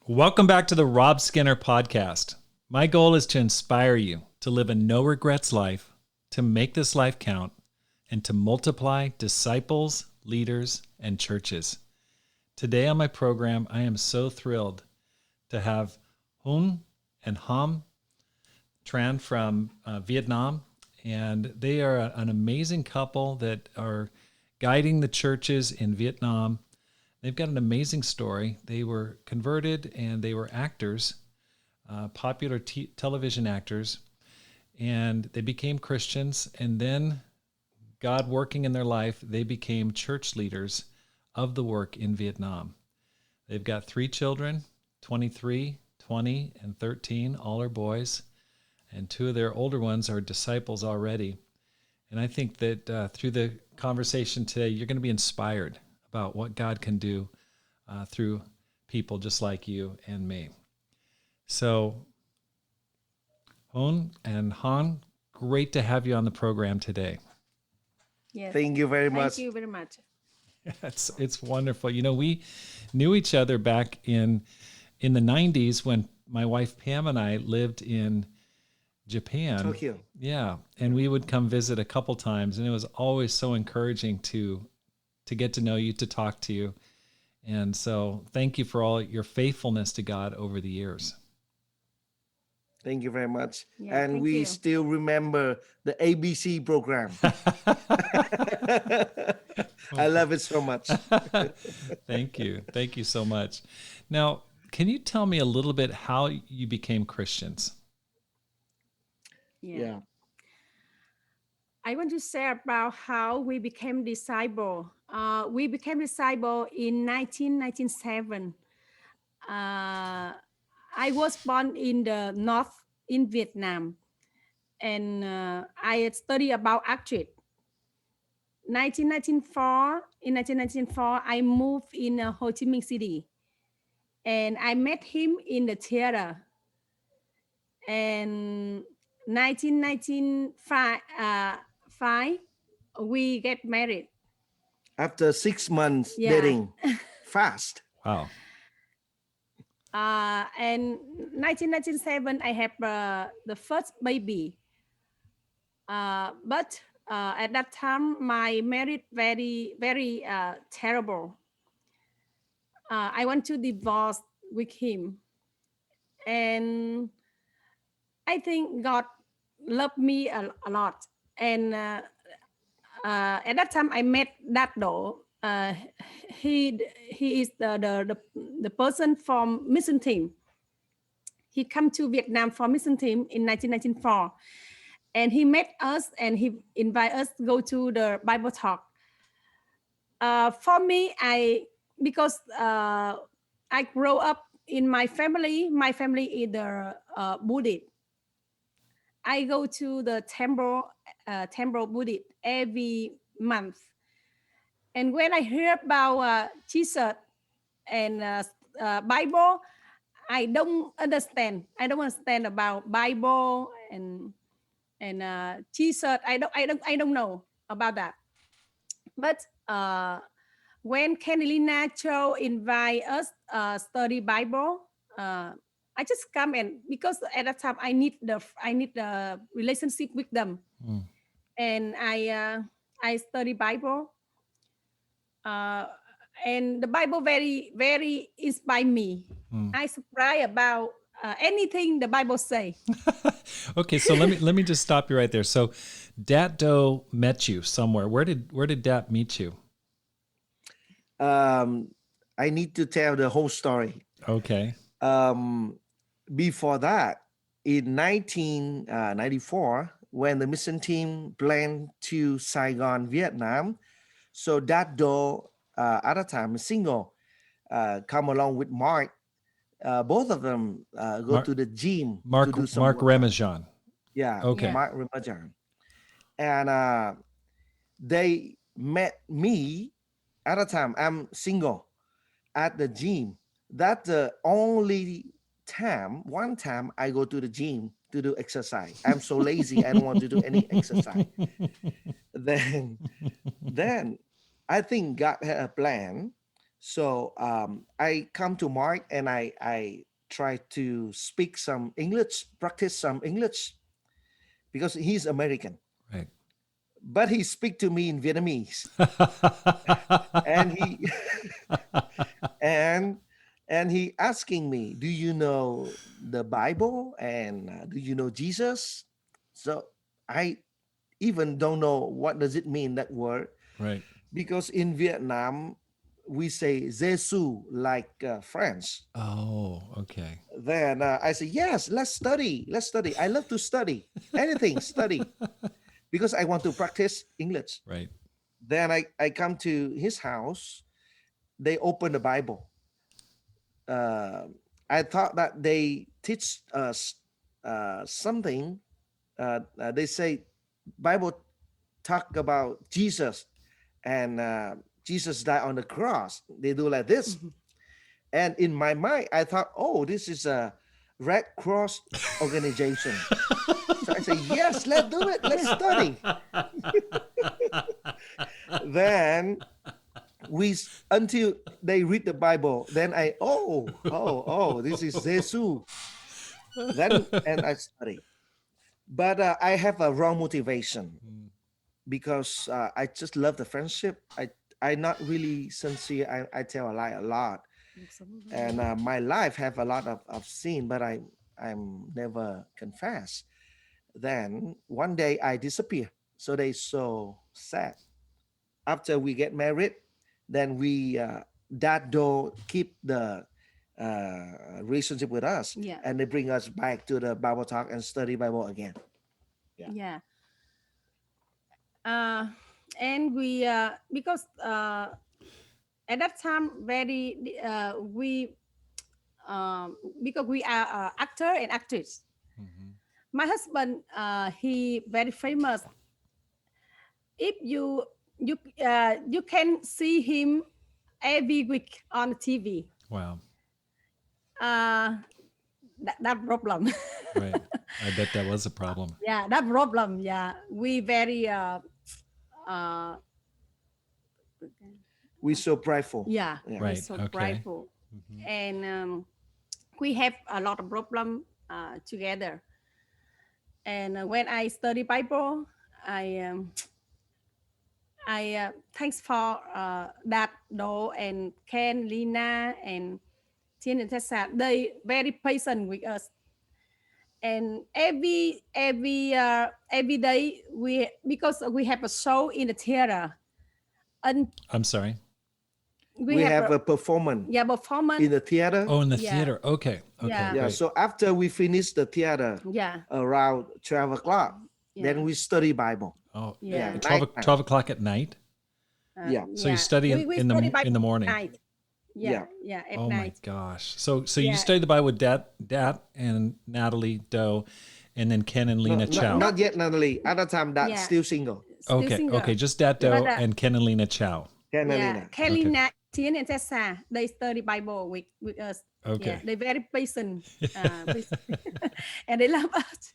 Welcome back to the Rob Skinner podcast. My goal is to inspire you to live a no regrets life, to make this life count, and to multiply disciples, leaders, and churches. Today on my program, I am so thrilled to have Nguyen and Tran from Vietnam, and they are an amazing couple that are guiding the churches in Vietnam. They've got an amazing story. They were converted and they were actors, popular television actors, and they became Christians. And then God working in their life, they became church leaders of the work in Vietnam. They've got 3 children, 23, 20, and 13. All are boys. And 2 of their older ones are disciples already. And I think that through the conversation today, you're going to be inspired about what God can do through people just like you and me. So, Nguyen and Han, great to have you on the program today. Yes. Thank you very much. Thank you very much. It's wonderful. You know, we knew each other back in the 90s when my wife Pam and I lived in Japan. Tokyo. Yeah, and we would come visit a couple times, and it was always so encouraging to get to know you, to talk to you. And so thank you for all your faithfulness to God over the years. Thank you very much. Yeah, and thank we you. still remember the ABC program. I love it so much. Thank you. Thank you so much. Now, can you tell me a little bit how you became Christians? Yeah. I want to share about how we became disciple. We became disciple in 1997. I was born in the north in Vietnam, and I study about acting. 1994, I moved in Ho Chi Minh City, and I met him in the theater. And 1995, we get married. After 6 months Yeah. dating, fast. Wow. And 1997, I have the first baby. But at that time, my marriage very terrible. I want to divorce with him, and I think God loved me a lot. And at that time, I met that though. He is the person from mission team. He come to Vietnam for mission team in 1994, and he met us and he invite us to go to the Bible talk. For me, because I grow up in my family. My family is the Buddhist. I go to the temple Buddhist every month. And when I hear about Jesus and Bible, I don't understand. I don't understand about Bible and Jesus. I don't know about that. But when Candelina Cho invite us study Bible, I just come, and because at that time I need the relationship with them, and I study Bible, and the Bible very inspire me. I surprised about anything the Bible say. Okay, so let me just stop you right there. So, Dat Do met you somewhere. Where did Dat meet you? I need to tell the whole story. Okay. Before that, in 1994, when the mission team planned to Saigon, Vietnam, so that door at the time single, come along with Mark. Both of them go to the gym Mark to do some Mark workout. Remajan. Yeah, Okay. Mark Remajan. And they met me at a time. I'm single at the gym. That's the only one time I go to the gym to do exercise. I'm so lazy. I don't want to do any exercise. Then I think God had a plan. So I come to Mark and I try to speak some English, practice some English because he's American, Right. but he speak to me in Vietnamese, and he and and he asking me, "Do you know the Bible and do you know Jesus?" So I even don't know what does it mean that word, Right. because in Vietnam we say Jesus like French. Oh, okay. Then I say, yes, let's study. Let's study. I love to study. Anything, study. Because I want to practice English. Right. Then I come to his house. They open the Bible. Uh, I thought that they teach us something. They say Bible talk about Jesus, and Jesus died on the cross. They do like this. Mhm. And in my mind, I thought, oh, this is a Red Cross organization. So I say, yes, let's do it. Let's study. Then until they read the Bible, then this is Jesus. Then and I study. But I have a wrong motivation Mm. because I just love the friendship. I not really sincere. I tell a lie a lot, and my life have a lot of sin, but I'm never confess. Then one day I disappear, so they so sad. After we get married, then we that door keep the relationship with us, Yeah. and they bring us back to the Bible talk and study Bible again. Yeah. Yeah. Uh, and we because at that time very we because we are actor and actress. Mhm. My husband he very famous. If you can see him every week on TV. Wow. Uh, that problem. Right. I bet that was a problem. Yeah, that problem. Yeah, we very uh We so prideful. yeah, Yeah. we Right. so Okay. prideful, Mhm. and we have a lot of problem together. And when I study Bible, I thanks for that though, and Ken, Lina, and Tien and Tessa. They very patient with us, and every day we, because we have a show in the theater, and I'm sorry. we We have have a a performance yeah performance. in the theater. Oh, in the Yeah, theater. Okay. Okay. yeah, Yeah. Great. So after we finish the theater yeah, around 12 o'clock, yeah, then we study Bible. Oh, Yeah. yeah. at 12, Night o- time. 12 o'clock at night. Yeah. So you Yeah. study We in study the Bible morning. at night. Yeah, Yeah. yeah, at Oh my night. gosh. So you Yeah. studied the Bible with Dat and Natalie Doe, and then Ken and No, Lena Chow. not yet, Natalie. At the time, that's Yeah. still single. Still Okay. single. Okay. Just Dat Yeah. Doe But and Ken and Lena Chow. yeah, Carolina. Kelly, Tien, and Tessa, they study Bible with us. Okay. Yeah, they're very patient, and they love us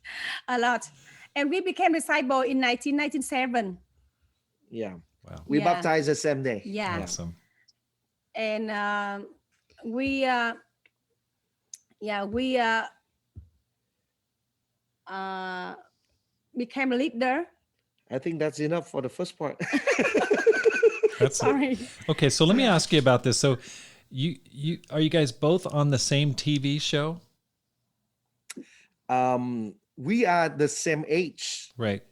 a lot. And we became disciple in 1997. Yeah. Wow. We Yeah. baptized the same day. Yeah, Awesome. and we we uh, became a leader. I think that's enough for the first part. That's Sorry. okay. So let me ask you about this. So you are you guys both on the same TV show? We are the same age, Right.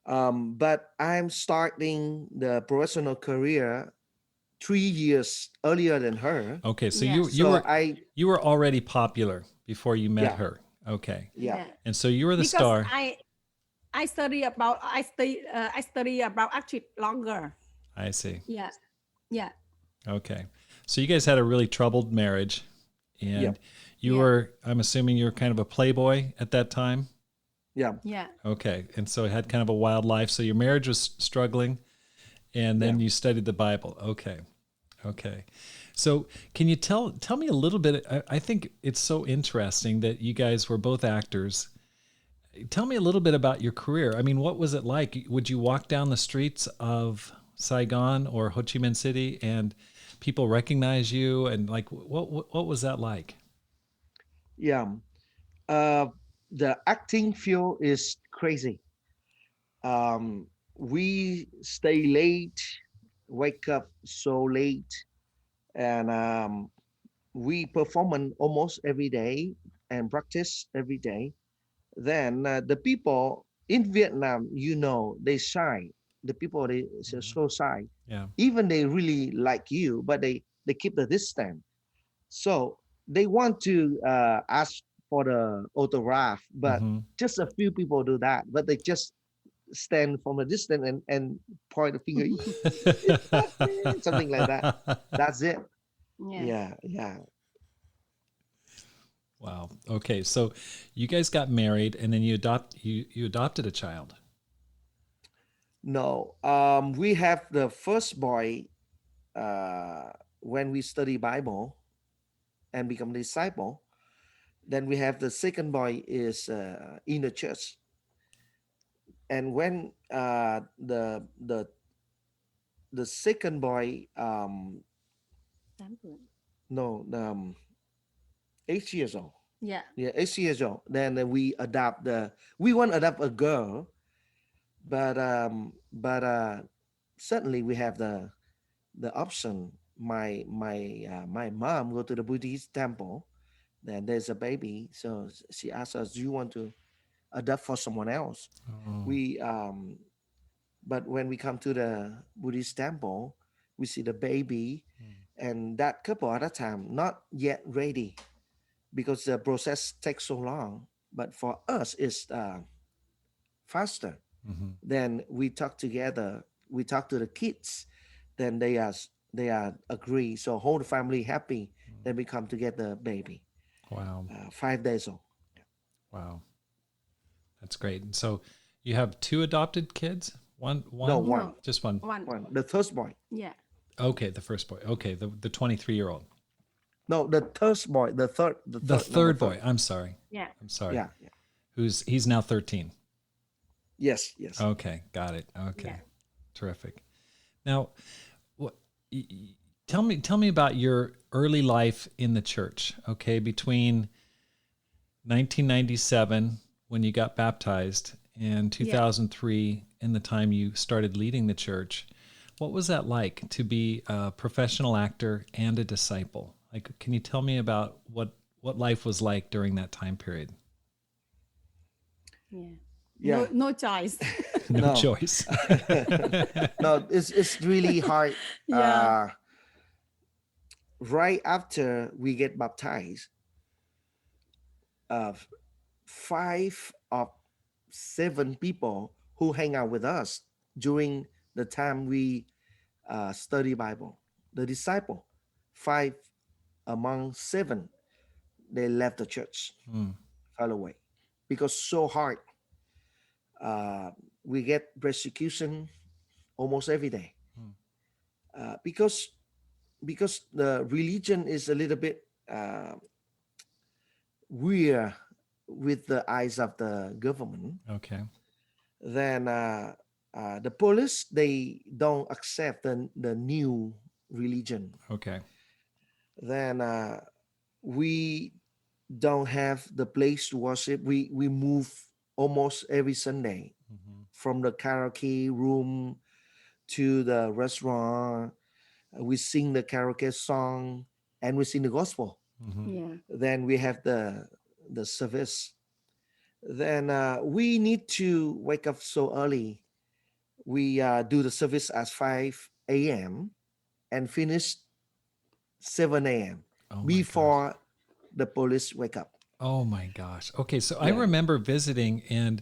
but I'm starting the professional career 3 years earlier than her. Okay. So Yeah. you So you were already popular before you met Yeah. her. Okay. yeah. And so you were the Because star. I study about acting longer. I see. Yeah, yeah, Okay. So you guys had a really troubled marriage, and Yep. you Yeah. were, I'm assuming you were kind of a playboy at that time. Yeah. yeah, Okay. And so it had kind of a wild life. So your marriage was struggling, and then you studied the Bible. Okay. Okay. So can you tell me a little bit? I think it's so interesting that you guys were both actors. Tell me a little bit about your career. I mean, what was it like? Would you walk down the streets of Saigon or Ho Chi Minh City and people recognize you, and like what was that like? Yeah. Uh, the acting field is crazy. We stay late, wake up so late, and we perform almost every day and practice every day. Then the people in Vietnam, they shy. The people they Mhm. so shy. Yeah. Even they really like you, but they keep the distance. So they want to ask for the autograph, but Hmm. just a few people do that. But they just stand from a distance and point a finger, it's not me," something like that. That's it. Yes. Yeah, yeah. Wow. Okay, so you guys got married, and then you adopted a child. No, we have the first boy when we study Bible and become disciple. Then we have the second boy is in the church. And when the second boy, 8 tuổi. no, 8 years old. Yeah. Yeah, 8 years old. Then we want to adopt a girl, but certainly we have the option. My mom go to the Buddhist temple. Then there's a baby, so she asked us, "Do you want to adopt for someone else?" Oh. We But when we come to the Buddhist temple, we see the baby, and that couple at that time not yet ready because the process takes so long. But for us, it's faster. Hmm. Then we talk together. We talk to the kids. Then they are agree. So whole family happy. Then we come to get the baby. Wow. 5 days old. Wow. That's great. And so you have two adopted kids? No, One? one, No, Just one. one. one. The first boy. Yeah. Okay, the first boy. Okay, the 23-year-old. No, the third boy. The The third number third third. boy. I'm sorry. Yeah. I'm sorry. Yeah, yeah. He's now 13. Yes, yes. Okay, got it. Yeah. Okay. Terrific. Now, what tell me about your early life in the church, okay? Between 1997 when you got baptized and Yeah. 2003 in the time you started leading the church. What was that like to be a professional actor and a disciple? Like, can you tell me about what life was like during that time period? Yeah. Yeah. No choice. No No. choice. No, it's really hard. Yeah. Right after we get baptized, uh, 5 of 7 people who hang out with us during the time we study Bible, the disciple, 5 among 7, they left the church, Hmm. fell away, because so hard. Uh, we get persecution almost every day Hmm. Because the religion is a little bit weird with the eyes of the government. Okay. Then the police, they don't accept the new religion. Okay. Then we don't have the place to worship. We move almost every Sunday Hmm. from the karaoke room to the restaurant. We sing the karaoke song and we sing the gospel. Hmm. Yeah. Then we have the service. Then we need to wake up so early. We do the service at 5 a.m. and finish 7 a.m. Oh my gosh. before the police wake up. Oh my gosh. Okay, so I Yeah, remember visiting, and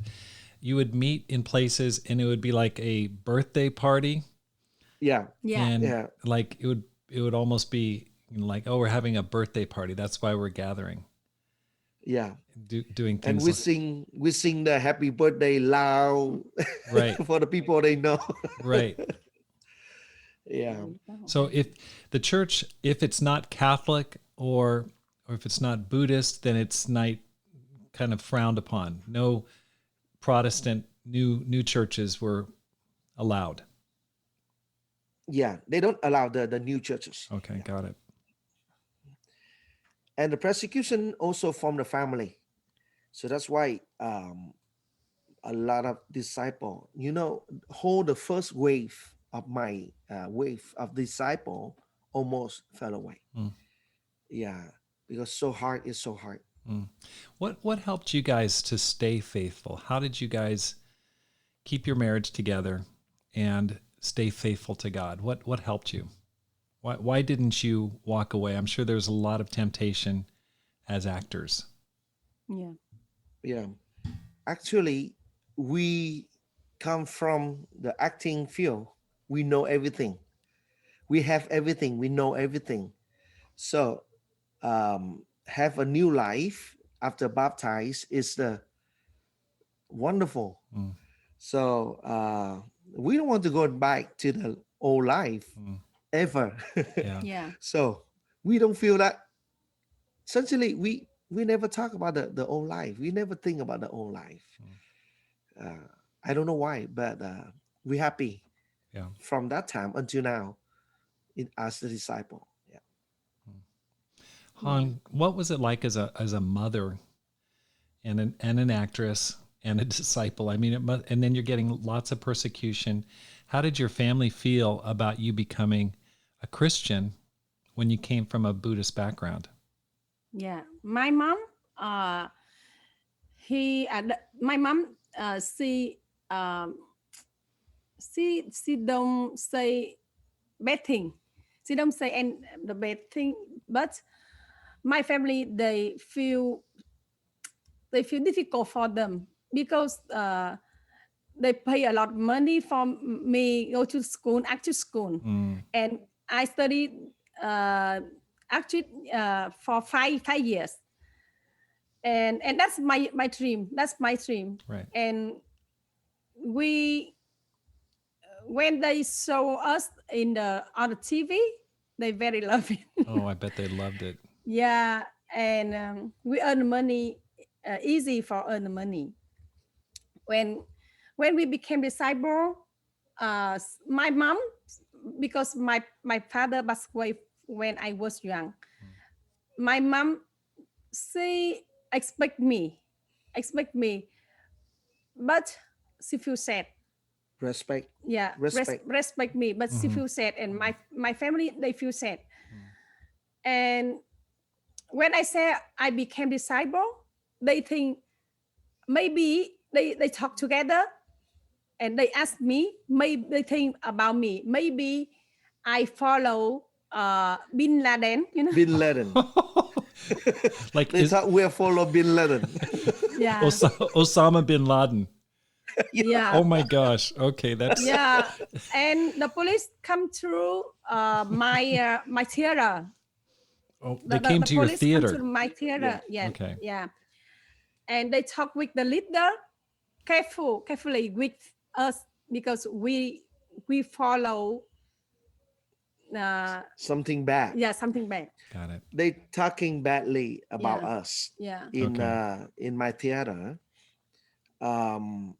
you would meet in places and it would be like a birthday party, yeah, Yeah. and yeah, like it would almost be like, oh, we're having a birthday party. That's why we're gathering, yeah. doing And things we like, sing the happy birthday loud right, for the people they know. right. Yeah, Yeah, lúc đó họ So hay. if the church, if it's not Catholic or if it's not Buddhist, then it's not kind of frowned upon. No Protestant new churches were allowed. Yeah, they don't allow the new churches. Okay, got it. And the persecution also from the family. So that's why a lot of disciple, hold the first wave of my wave of disciple almost fell away. Mm, Yeah, because so hard is so hard. mm. What helped you guys to stay faithful? How did you guys keep your marriage together and stay faithful to God? What helped you? Why didn't you walk away? I'm sure there's a lot of temptation as actors. Yeah. Yeah, actually, we come from the acting field. We know everything. We have everything. We know everything. So have a new life after baptized is the wonderful. Mm, So we don't want to go back to the old life mm, ever. yeah. Yeah. So we don't feel that. Essentially, we never talk about the old life. We never think about the old life. I don't know why, but we're happy Yeah. from that time until now as the disciple. Yeah. Han, what was it like as a mother and an actress and a disciple? I mean, and then you're getting lots of persecution. How did your family feel about you becoming a Christian when you came from a Buddhist background? Yeah. My mom, my mom, um, she don't say bad thing. She don't say and the bad thing, but my family they feel difficult for them because they pay a lot of money for me go to school, acting school, Mm, and I studied uh, acting for five years, and that's my dream. That's my dream. right. And we when they show us in the on the TV, they very love it. Oh, I bet they loved it. Yeah, and we earn money easy for earn money. When when we became disciple, my mom, because my father passed away when I was young. My mom she expect me, but she feel sad. Respect. Yeah, Respect. respect me, but she Hmm. feel sad, and my family they feel sad. And when I say I became disciple, they think maybe they talk together and they ask me, maybe they think about me, maybe I follow Bin Laden, Bin Laden. Like They thought we're follow Bin Laden. Yeah, Osama bin Laden. yeah, Oh my gosh. Okay, that's yeah. And the police come through my theater. oh, The, they the, came the to your police come to theater. my Yeah. theater. Yeah, Okay. yeah. And they talk with the leader carefully with us because we follow Something bad. yeah, something bad. Got it. They talking badly about Yeah, us yeah, Okay. in my theater. Um,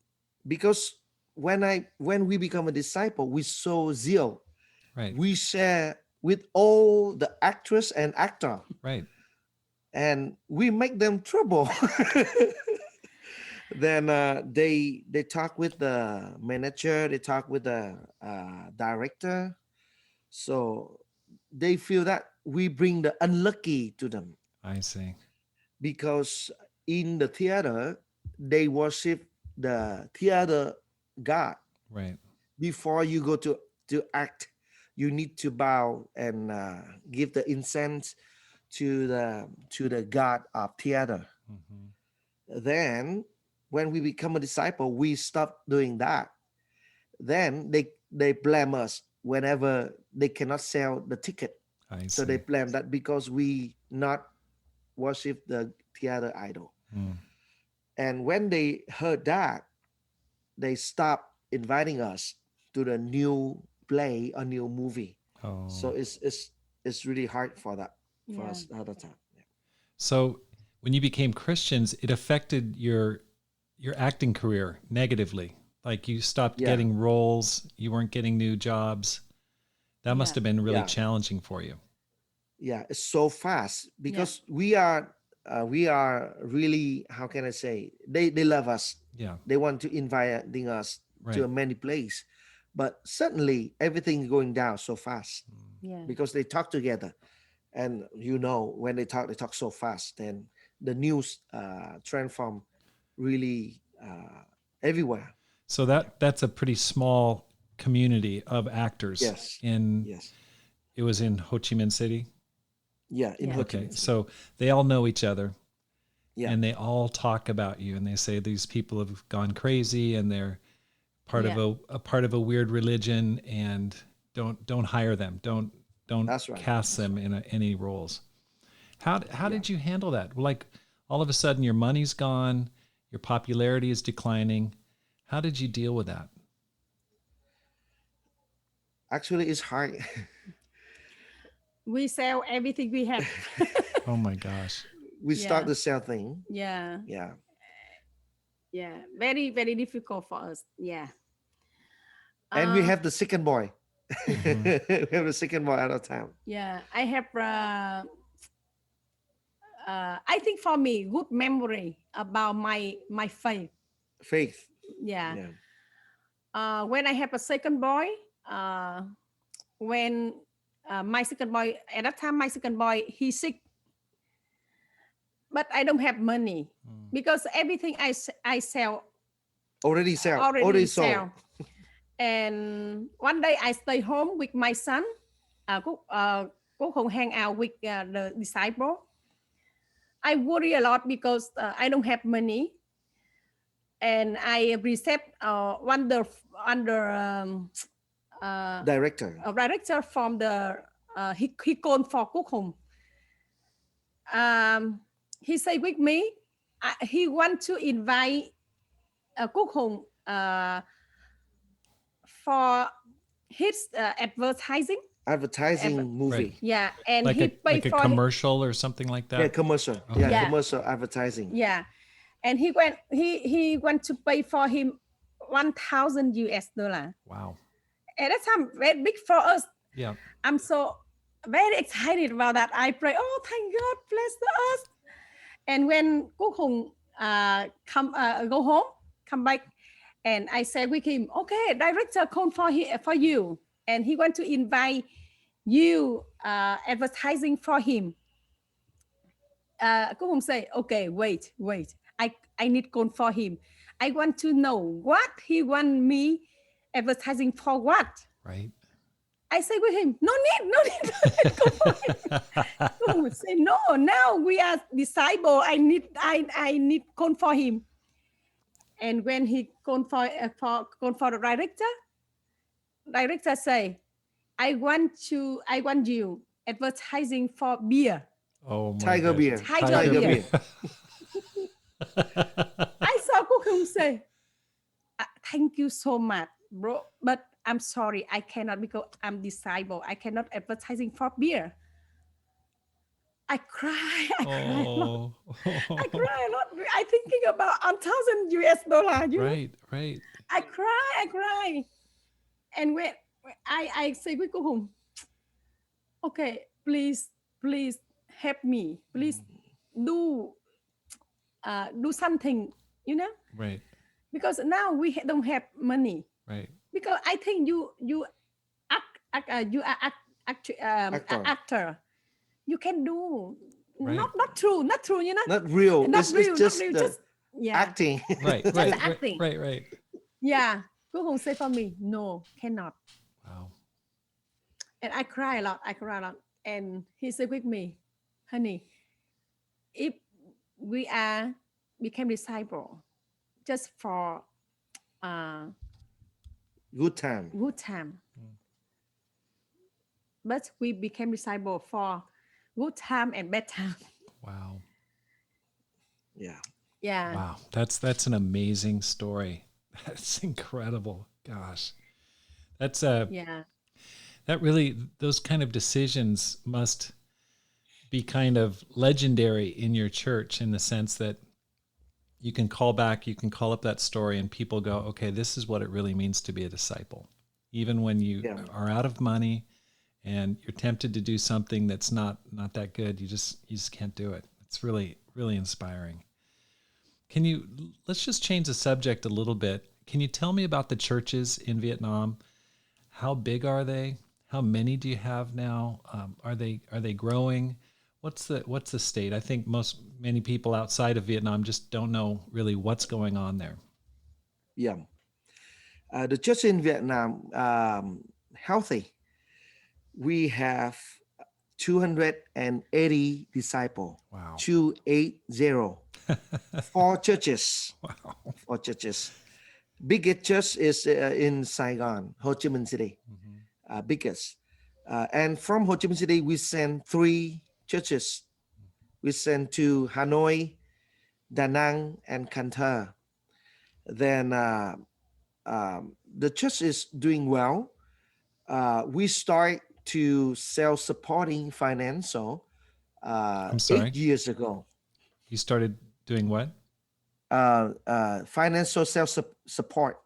because when we become a disciple, we sow zeal. Right. We share with all the actress and actor, Right. and we make them trouble. Then they talk with the manager, they talk with the director, so they feel that we bring the unlucky to them I see. because in the theater they worship the theater god. Right. Before you go to act, you need to bow and give the incense to the god of theater. Hmm. Then when we become a disciple, we stop doing that. Then they blame us whenever they cannot sell the ticket. I So they see. blame that because we not worship the theater idol. Mm. And when they heard that, they stop inviting us to the new play or new movie. So Oh. it's really hard for that for yeah, us at the time. Yeah. So when you became Christians, it affected your acting career negatively. Like you stopped Yeah. getting roles, you weren't getting new jobs. That must Yeah. have been really Yeah. challenging for you. Yeah, it's so fast because we are really, how can I say, they love us. Yeah. They want to inviting us to Right. a many place, but suddenly everything is going down so fast Yeah. because they talk together, and when they talk so fast, then the news transform really everywhere. So that's a pretty small community of actors Yes, in yes, it was in Ho Chi Minh City. yeah, in Yeah. Ho Chi Okay. Minh City. So they all know each other Yeah, and they all talk about you and they say these people have gone crazy and they're part Yeah. of a part of a weird religion and don't hire them. Don't that's right. cast them in any roles. How Yeah. did you handle that? Like all of a sudden your money's gone, your popularity is declining. How did you deal with that? Actually, it's hard. We sell everything we have. Oh my gosh. We Yeah. start the same thing. Yeah. Yeah. Yeah. Very, very difficult for us. Yeah. And we Uh, have the second boy. Mhm. We have the second boy out of town. yeah. I have, I think for me, good memory about my faith. Faith. Yeah. Yeah. When I have a second boy, when my second boy, at that time, my second boy, he's sick, but I don't have money Mm. because everything I sell Already sell. already Already sold. sell. And one day I stay home with my son. Cô không hang out with the disciple. I worry a lot because I don't have money, and I received under Director. a director from the he called for Quốc Hùng. He say with me, he want to invite Quốc Hùng for his advertising. Advertising movie. Right. Yeah, and Like he a paid like a for commercial or something like that. Yeah, commercial. Oh. Yeah, Yeah. commercial advertising. Yeah, and he went to pay for him $1,000. Wow. And that's very big for us. Yeah. I'm so very excited about that. I pray, oh, thank God, bless us. And when Quốc Hùng go home, come back, and I said with him, okay, director called for you, and he want to invite you advertising for him. Quốc Hùng say, okay, wait, I need call for him. I want to know what he want me advertising for what. Right. I say with him, no need. Go for him. Say no. Now we are disciple. I need call for him. And when he call for the director say, I want you advertising for beer. Oh my Tiger gosh. beer. Tiger beer. I saw Quốc Hùng say, thank you so much, bro, but I'm sorry, I cannot because I'm disabled. I cannot advertising for beer. I cry a lot. Oh. I cry a lot. I thinking about $1,000. You know? Right. I cry. And when I say with Quốc Hùng, okay, please help me. Please do something, Right. because now we don't have money. Right. Because I think you you are actor. You can do Right. not true, you know. Not real. Not It's real, just not real, the just yeah, acting. Right. Just Right. acting. Right. yeah. Quốc Hùng say for me, no, cannot. Wow. And I cry a lot. And he said with me, honey, if we became disciple just for Good time. good time, but we became disciple for good time and bad time. Wow. Yeah. Yeah. Wow. That's an amazing story. That's incredible. Gosh. That's Yeah. that really, those kind of decisions must be kind of legendary in your church in the sense that you can call up that story and people go, okay, this is what it really means to be a disciple. Even when you Yeah. are out of money, and you're tempted to do something that's not that good. You just can't do it. It's really really inspiring. Can you let's just change the subject a little bit. Can you tell me about the churches in Vietnam? How big are they? How many do you have now? Are they growing? What's the state? I think many people outside of Vietnam just don't know really what's going on there. Yeah. The church in Vietnam, healthy. We have 280 disciple. Wow. 280. Four churches. Wow. Four churches. Biggest church is in Saigon, Ho Chi Minh City. Biggest. And from Ho Chi Minh City, we send three churches. We send to Hanoi, Da Nang, and Can Tho. Then the church is doing well. We start to self-supporting financial I'm sorry. 8 years ago. You started doing what? Financial self-support.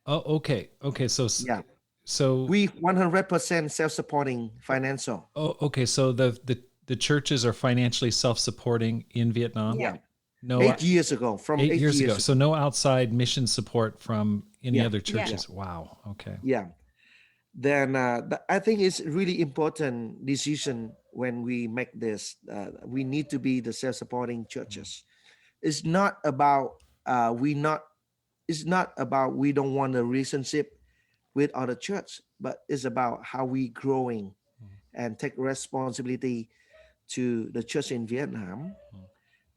Oh, okay. Okay. Yeah. So We 100% self-supporting financial. oh, okay. So the churches are financially self-supporting in Vietnam. Yeah. No, 8 years ago. From 8 years ago. ago. So no outside mission support from any Yeah. other churches. Wow. Okay. Yeah. Then I think it's really important decision when we make this. We need to be the self-supporting churches. It's not about we not. It's not about we don't want a relationship with other church, but it's about how we growing and take responsibility to the church in Vietnam.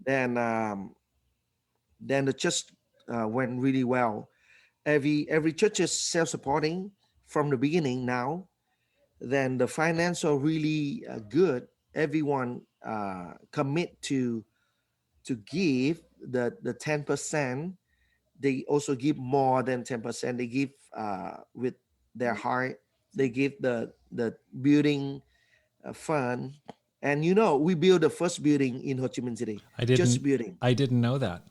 Then then the church went really well. Every church is self-supporting from the beginning now. Then the financial really good. Everyone commit to give the 10%. They also give more than 10%. They give with their heart. They give the building fund. And we built the first building in Ho Chi Minh City. I Just didn't building. I didn't know that.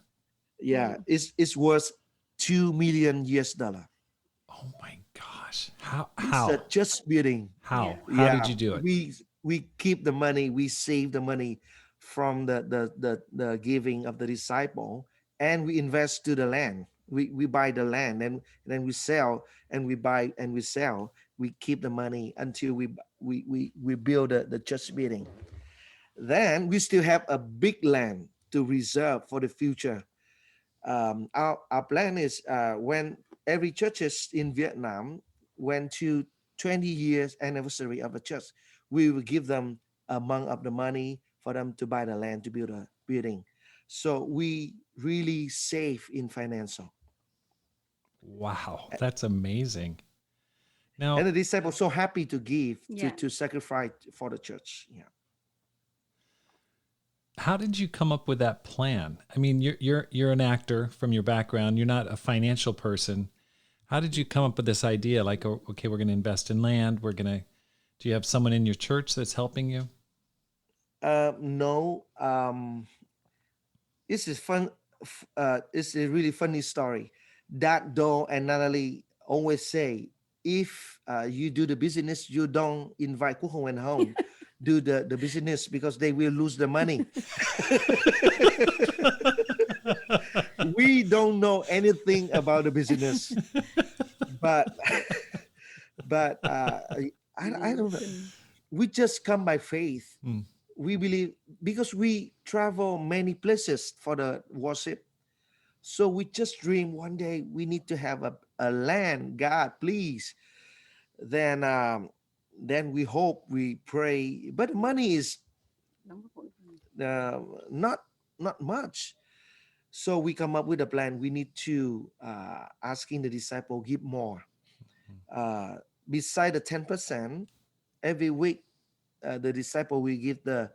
Yeah, it's worth $2 million. Oh my gosh. How It's a just building. how how Yeah, did you do it? we keep the money. We save the money from the giving of the disciple, and we invest to the land. We buy the land, and then we sell, and we buy and we sell. We keep the money until we build the church building. Then we still have a big land to reserve for the future. Our plan is when every churches in Vietnam went to 20 years anniversary of a church, we will give them amount of the money for them to buy the land to build a building. So we really save in financial. Wow, that's amazing. And Now, the disciples so happy to give Yeah. to sacrifice for the church. Yeah. how did you come up with that plan? I mean, you're an actor from your background. You're not a financial person. How did you come up with this idea? Like, okay, we're going to invest in land. Do you have someone in your church that's helping you? No. This is fun. It's a really funny story. That Doe and Natalie always say, if you do the business, you don't invite Quốc Hồng and home. Do the business because they will lose the money. We don't know anything about the business, but I don't know. We just come by faith. Mm. We believe because we travel many places for the worship. So we just dream one day we need to have a land. God, please. Then we hope, we pray, but money is uh, not not much. So we come up with a plan. We need to asking the disciple give more. Beside the 10%, every week the disciple will give the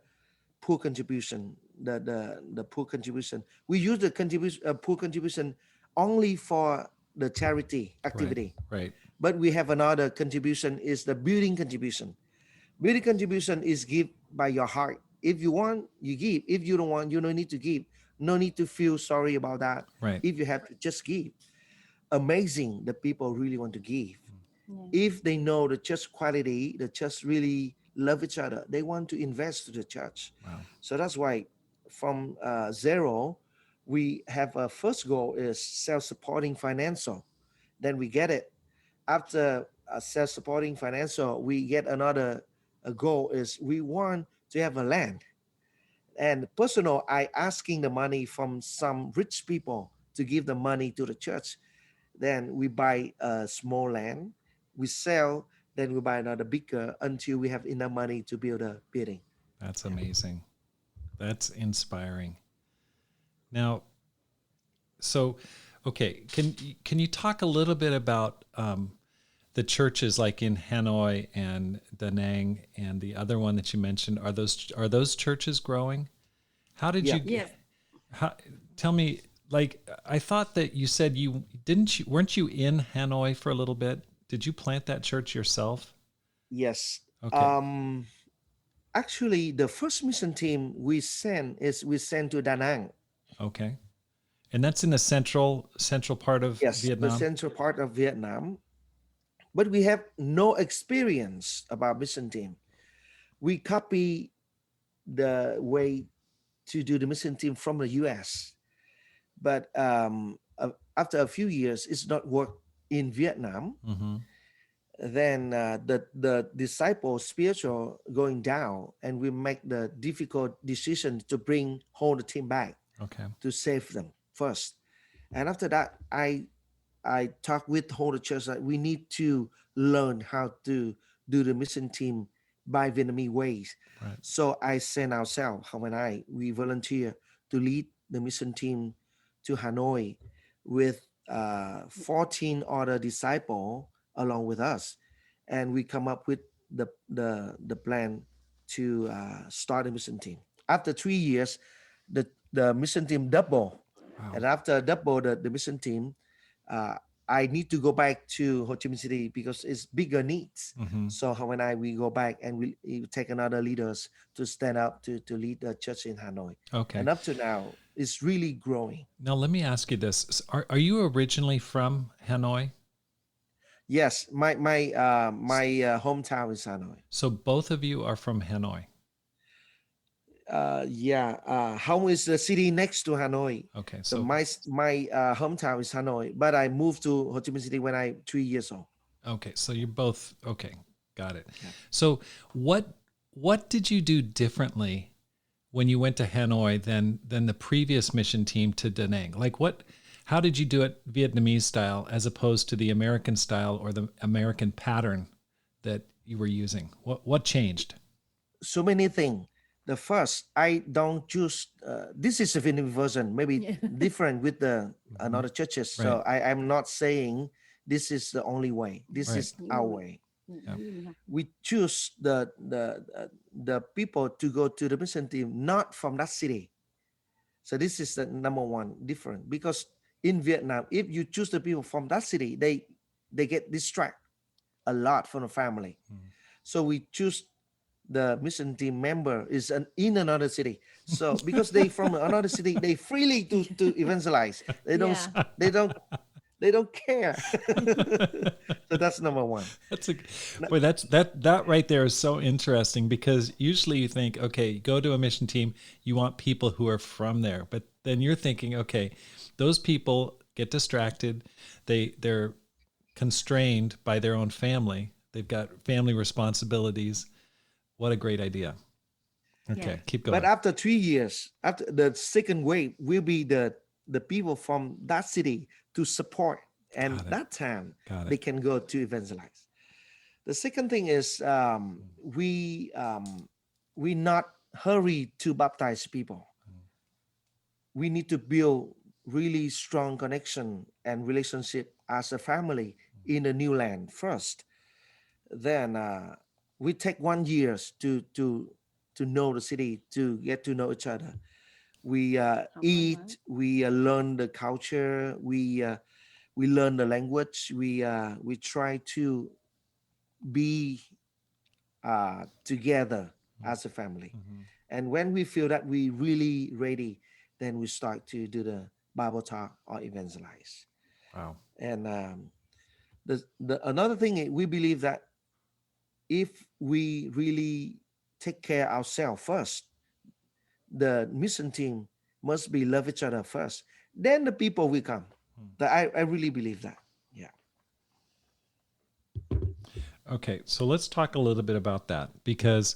poor contribution. The poor contribution. We use the contribution poor contribution only for the charity activity. Right. But we have another contribution is the building contribution. Building contribution is give by your heart. If you want, you give. If you don't want, you don't need to give. No need to feel sorry about that. Right. If you have to just give. Amazing, the people really want to give. Yeah. If they know the church quality, the church really love each other, they want to invest to the church. Wow. So that's why from zero, we have a first goal is self-supporting financial. Then we get it. After self-supporting financial, we get another goal is we want to have a land. And personal, I asking the money from some rich people to give the money to the church. Then we buy a small land, we sell, then we buy another bigger until we have enough money to build a building. That's amazing. That's inspiring. Now, so okay, can you talk a little bit about the churches like in Hanoi and Da Nang and the other one that you mentioned? Are those churches growing? How did Yeah. you Yes. how, tell me, like, I thought that you said weren't you in Hanoi for a little bit? Did you plant that church yourself? Yes. Okay. Actually, the first mission team we sent to Da Nang. Okay. And that's in the central part of Yes, the Vietnam. central part of Vietnam. But we have no experience about mission team. We copy the way to do the mission team from the US. But after a few years, it's not work in Vietnam. Mm-hmm. Then the disciple spiritual going down, and we make the difficult decision to bring whole the team back Okay. to save them first. And after that, I talked with whole the church that we need to learn how to do the mission team by Vietnamese ways. Right. So I sent ourselves, how and I, we volunteer to lead the mission team to Hanoi with 14 other disciples along with us. And we come up with the plan to start a mission team. After 3 years, the mission team double. Wow. And after double the mission team, uh, I need to go back to Ho Chi Minh City because it's bigger needs. Mm-hmm. So how and I we go back and we take another leaders to stand up to lead the church in Hanoi. Okay. And up to now, it's really growing. Now let me ask you this: Are you originally from Hanoi? Yes, my hometown is Hanoi. So both of you are from Hanoi. Yeah, Hong is the city next to Hanoi. Okay. So So my hometown is Hanoi, but I moved to Ho Chi Minh City when I 3 years old. okay. So you're both okay. Got it. Yeah. So what did you do differently when you went to Hanoi than the previous mission team to Da Nang? Like how did you do it Vietnamese style as opposed to the American style or the American pattern that you were using? What changed? So many things. The first, I don't choose. This is a Vietnamese version, maybe Yeah. different with the Mhm. another churches. Right. So I'm not saying this is the only way. This Right. is our way. Yeah. We choose the people to go to the mission team not from that city. So this is the number one different because in Vietnam, if you choose the people from that city, they get distracted a lot from the family. Mm. So we choose the mission team member is in another city. So because they from another city, they freely to evangelize. They don't Yeah. they don't they don't care. So that's number one. That's a boy. That right there is so interesting because usually you think, okay, go to a mission team, you want people who are from there, but then you're thinking, okay, those people get distracted, they're constrained by their own family, they've got family responsibilities. What a great idea. Okay, Yeah. keep But going. after 3 years, after the second wave will be the people from that city to support, and Got it. that time Got they it. can go to evangelize. The second thing is we not hurry to baptize people. We need to build really strong connection and relationship as a family in the new land first. Then we take 1 years to know the city, to get to know each other. We Học văn hóa. eat, we learn the culture, we learn the language. We try to be together as a family. Mhm. And when we feel that we really ready, then we start to do the Bible talk or evangelize. Wow. And The another thing we believe that if we really take care ourselves first, the mission team must be love each other first. Then the people will come. That I really believe that. Yeah. Okay, so let's talk a little bit about that because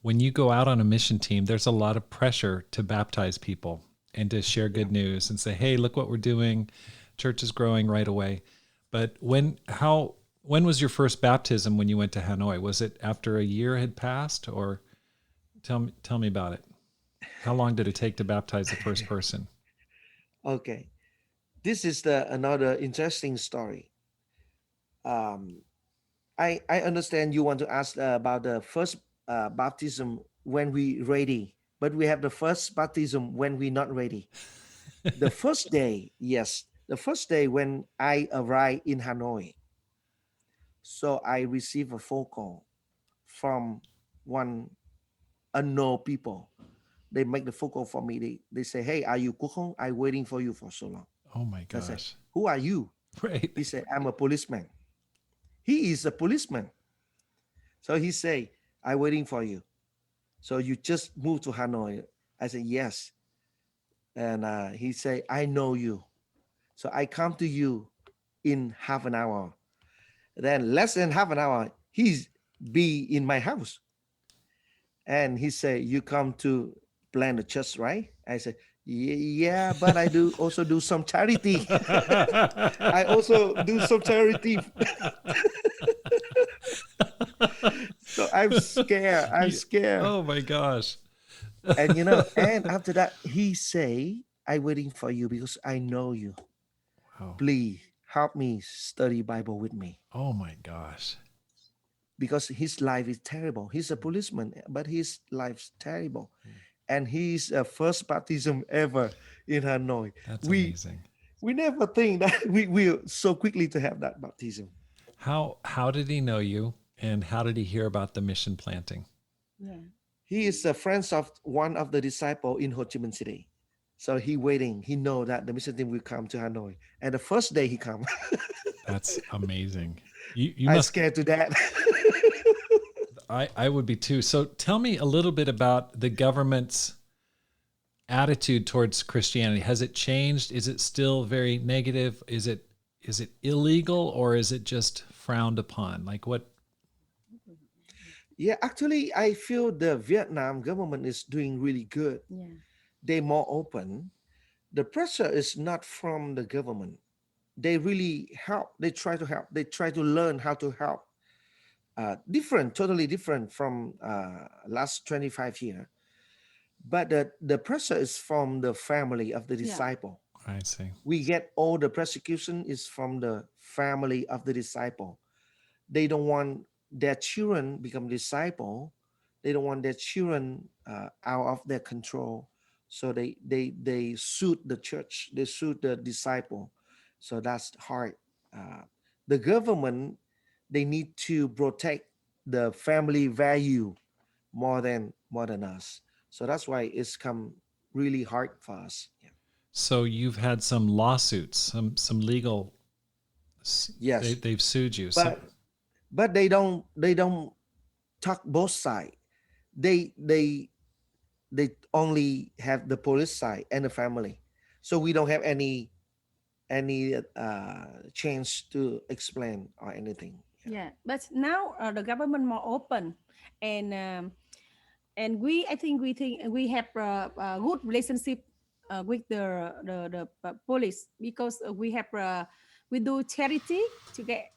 when you go out on a mission team, there's a lot of pressure to baptize people and to share good news and say, "Hey, look what we're doing. Church is growing right away." But when was your first baptism when you went to Hanoi? Was it after a year had passed, or tell me about it? How long did it take to baptize the first person? Okay. This is the another interesting story. Um, I understand you want to ask about the first baptism when we ready, but we have the first baptism when we not ready. The first day, yes, the first day when I arrived in Hanoi, so I received a phone call from one unknown people. They make the phone call for me. They say, "Hey, are you Quoc Hong? I'm waiting for you for so long." Oh my So I said, gosh. "Who are you?" Right. He said, "I'm a policeman." He is a policeman. So he say, "I'm waiting for you. So you just moved to Hanoi?" I said, "Yes." And he say, "I know you. So I come to you in half an hour." Then less than half an hour, he's be in my house. And he say, "You come to plan the church, right?" I said, Yeah, but I do also do some charity." I also do some charity. So I'm scared. I'm scared. Oh my gosh. And and after that, he say, "I'm waiting for you because I know you. Wow. Please help me study Bible with me." Oh my gosh. Because his life is terrible. He's a policeman, but his life's terrible. And he's a first baptism ever in Hanoi. That's We amazing. we never think that we will so quickly to have that baptism. How did he know you and how did he hear about the mission planting? Yeah. He is a friend of one of the disciple in Ho Chi Minh City. So he waiting. He know that the mission team will come to Hanoi. And the first day he come, That's amazing. You I must scared to that. I would be too. So tell me a little bit about the government's attitude towards Christianity. Has it changed? Is it still very negative? Is it illegal or is it just frowned upon? Like what? Yeah, actually, I feel the Vietnam government is doing really good. Yeah. They're more open. The pressure is not from the government. They really help. They try to help. They try to learn how to help. Different, totally different from last 25 years. But the pressure is from the family of the Yeah. disciple. I see. We get all the persecution is from the family of the disciple. They don't want their children become disciple. They don't want their children out of their control. So they suit the church. They suit the disciple. So that's hard. Uh, the government, they need to protect the family value more than us. So that's why it's come really hard for us. Yeah. So you've had some lawsuits, some legal Yes, they've sued you. So but they don't talk both sides. They only have the police side and the family, so we don't have any chance to explain or anything. Yeah. But now the government more open, and I think we have a good relationship with the police because we do charity to get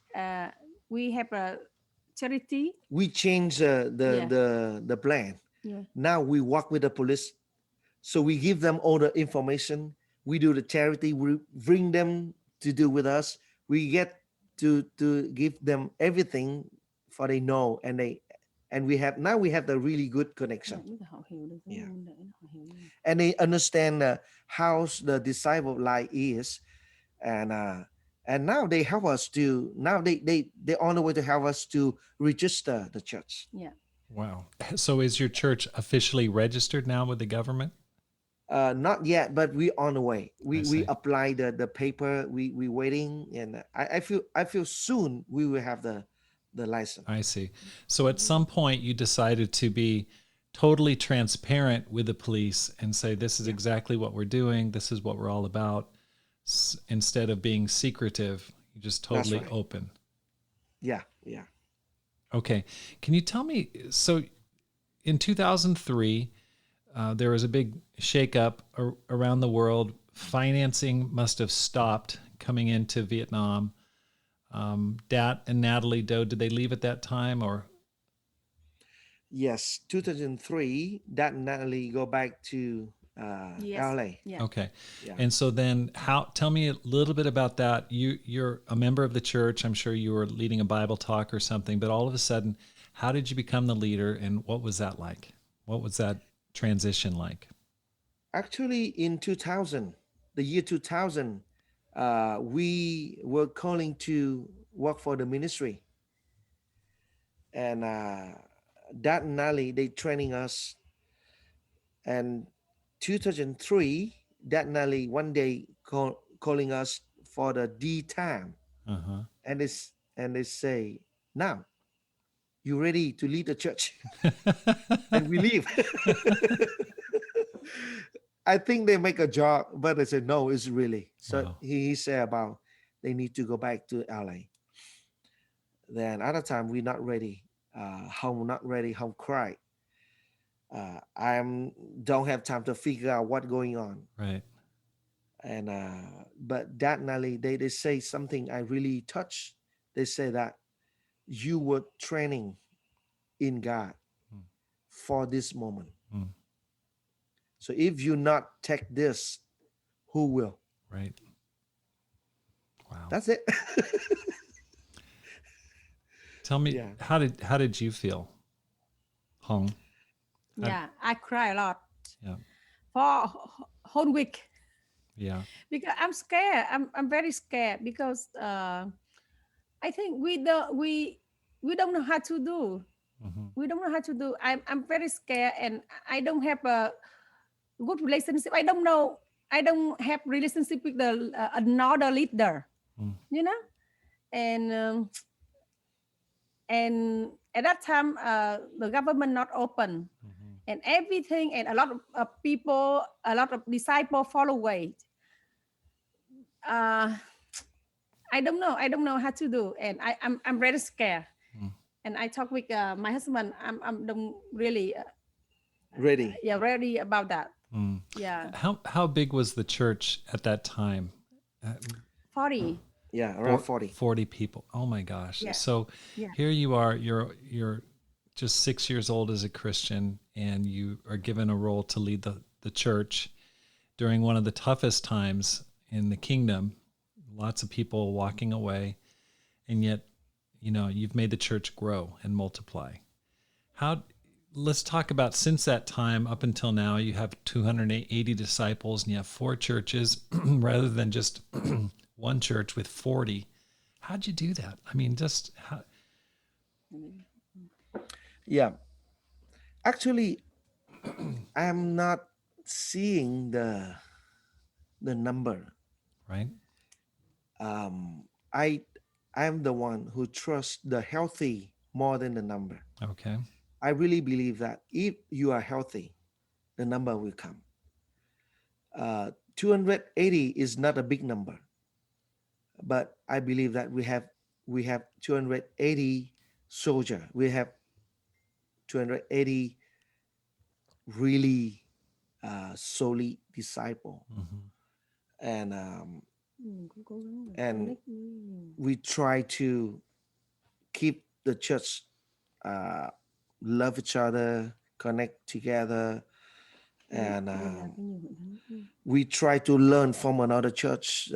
we have a charity. We change the Yeah. the plan. Yeah. Now we work with the police, so we give them all the information. We do the charity. We bring them to do with us. We get to give them everything for they know, and we have the really good Yeah, connection. biết là họ hiểu được cái Yeah, môn để họ hiểu được. and they understand how the disciple life is, and now they help us to now they're on the way to help us to register the church. Yeah. wow. So is your church officially registered now with the government? Not yet, but we on the way. I We see. apply the paper. We waiting, and I feel soon we will have the license. I see. So at some point, you decided to be totally transparent with the police and say, this is Yeah, exactly what we're doing. This is what we're all about. Instead of being secretive, you just that's totally right. open. Yeah, yeah. Okay. Can you tell me? So in 2003, there was a big shakeup around the world. Financing must have stopped coming into Vietnam. Dat and Natalie Doe, did they leave at that time or? Yes, 2003. That Natalie go back to Yes. LA. Yeah. Okay. Yeah. And so then tell me a little bit about that. You're a member of the church. I'm sure you were leading a Bible talk or something, but all of a sudden, how did you become the leader and what was that like? What was that transition like? Actually, in 2000, the year 2000, we were calling to work for the ministry, and that Natalie they training us. And 2003, that Natalie one day calling us for the D time, Uh-huh. and they say, now you ready to lead the church? And we leave. I think they make a joke, but they said no, it's really. So Wow. he said about they need to go back to LA. Then at the time we not ready. Home not ready. Home cry. I'm don't have time to figure out what going on. Right. And but that Nally, they say something I really touched. They say that you were training in God Mm, for this moment. mm, So if you not take this, who will? right. Wow. That's it. Tell me Yeah. how did you feel, Hong? How, Yeah. I cry a lot yeah. for whole week Yeah. because I'm scared. I'm very scared because I think we don't know how to do. Hmm. We don't know how to do. I'm very scared, and I don't have a good relationship. I don't know. I don't have relationship with the another leader. Mm, You know, and and at that time the government not open, hmm. and everything, and a lot of people, a lot of disciple follow away. Uh, I don't know how to do, and I'm very scared. Mm. And I talk with my husband. I'm don't really Ready. yeah ready about that. Mm. Yeah, How big was the church at that time? Uh, 40. Yeah, around 40. 40 people. Oh my gosh. Yeah, So yeah. here you are, you're just 6 years old as a Christian and you are given a role to lead the church during one of the toughest times in the kingdom. Lots of people walking away, and yet, you've made the church grow and multiply. How Let's talk about since that time up until now, you have 280 disciples and you have four churches rather than just one church with 40. How'd you do that? I mean, just how, Yeah. Actually, I'm not seeing the number. right? I I'm the one who trusts the healthy more than the number. Okay. I really believe that if you are healthy, the number will come. 280 is not a big number, but I believe that we have 280 soldier. We have 280 really solid disciple, Hmm. and Cũng cố gắng là and connect với we try to keep the church uh, love each other, connect together, and liên lạc với nhiều hội thánh. we try to learn from another church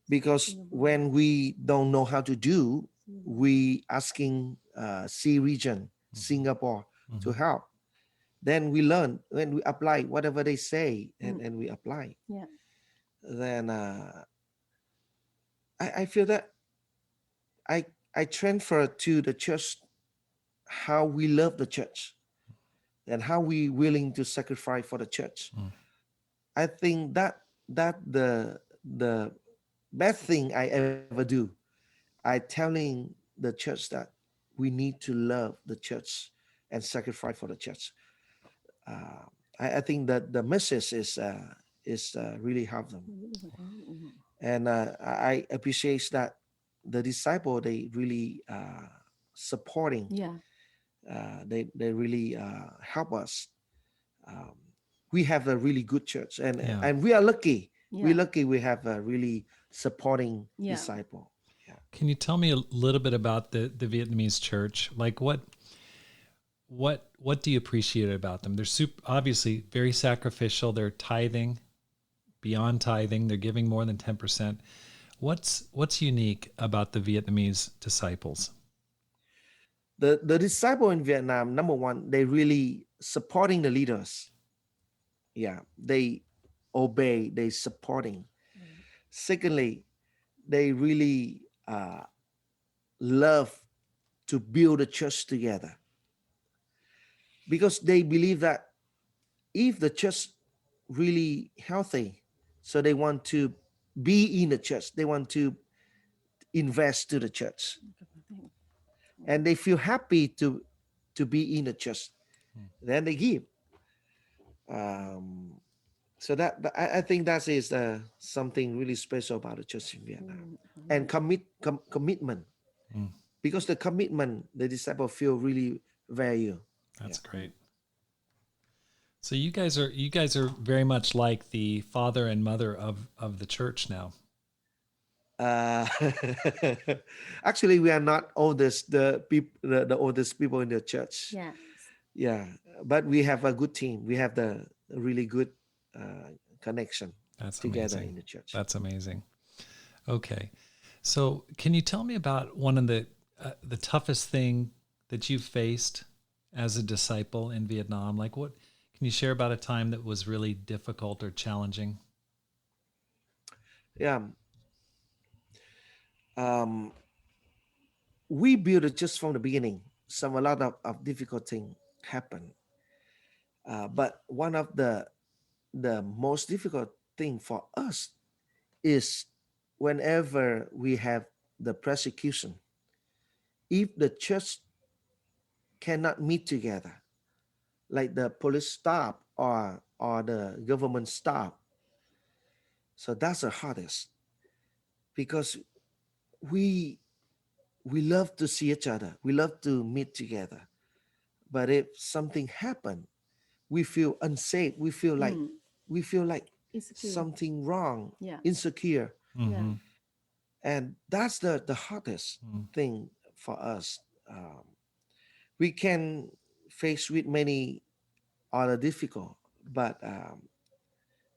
because Singapore, when we don't know how to do, Singapore. we asking C region, Hmm. Singapore, to Hmm. help. Then we learn when we apply whatever they say, Mm, and we apply. yeah, Then I feel that I transfer to the church how we love the church. and how we willing to sacrifice for the church. Mm. I think that the best thing I ever do, I telling the church that we need to love the church and sacrifice for the church. Uh, I think that the message is really help them, and I appreciate that the disciple they really supporting. Yeah. They really help us. Um, we have a really good church, Yeah. and we are lucky. We're Yeah. lucky we have a really supporting Yeah. disciple. Yeah. Can you tell me a little bit about the Vietnamese church? Like what do you appreciate about them? They're obviously very sacrificial. They're tithing, beyond tithing. They're giving more than 10%. What's unique about the Vietnamese disciples? The disciple in Vietnam, number one, they really supporting the leaders. Yeah, they obey, they supporting. Secondly, they really love to build a church together because they believe that if the church really healthy, so they want to be in the church, they want to invest to the church, and they feel happy to be in the church, then they give. um, so I think that is something really special about the church in Vietnam, and commitment, Mm. because the commitment the disciple feel really value. That's great. So you guys are very much like the father and mother of the church now. uh, Actually, we are not oldest the oldest people in the church. Yes. Yeah, but we have a good team. We have the really good connection That's together amazing. in the church. That's amazing. Okay. So can you tell me about one of the toughest thing that you've faced as a disciple in Vietnam? Like what can you share about a time that was really difficult or challenging? Yeah. um, we built it just from the beginning. A lot of difficult thing happened, but one of the most difficult thing for us is whenever we have the persecution. If the church cannot meet together, like the police stop or the government stop, so that's the hardest because we we love to see each other, we love to meet together, but if something happen, we feel unsafe, we feel like Insecure. something wrong, Yeah. insecure, Mm-hmm. and that's the hardest Mm. thing for us. um, we can face with many other difficult, but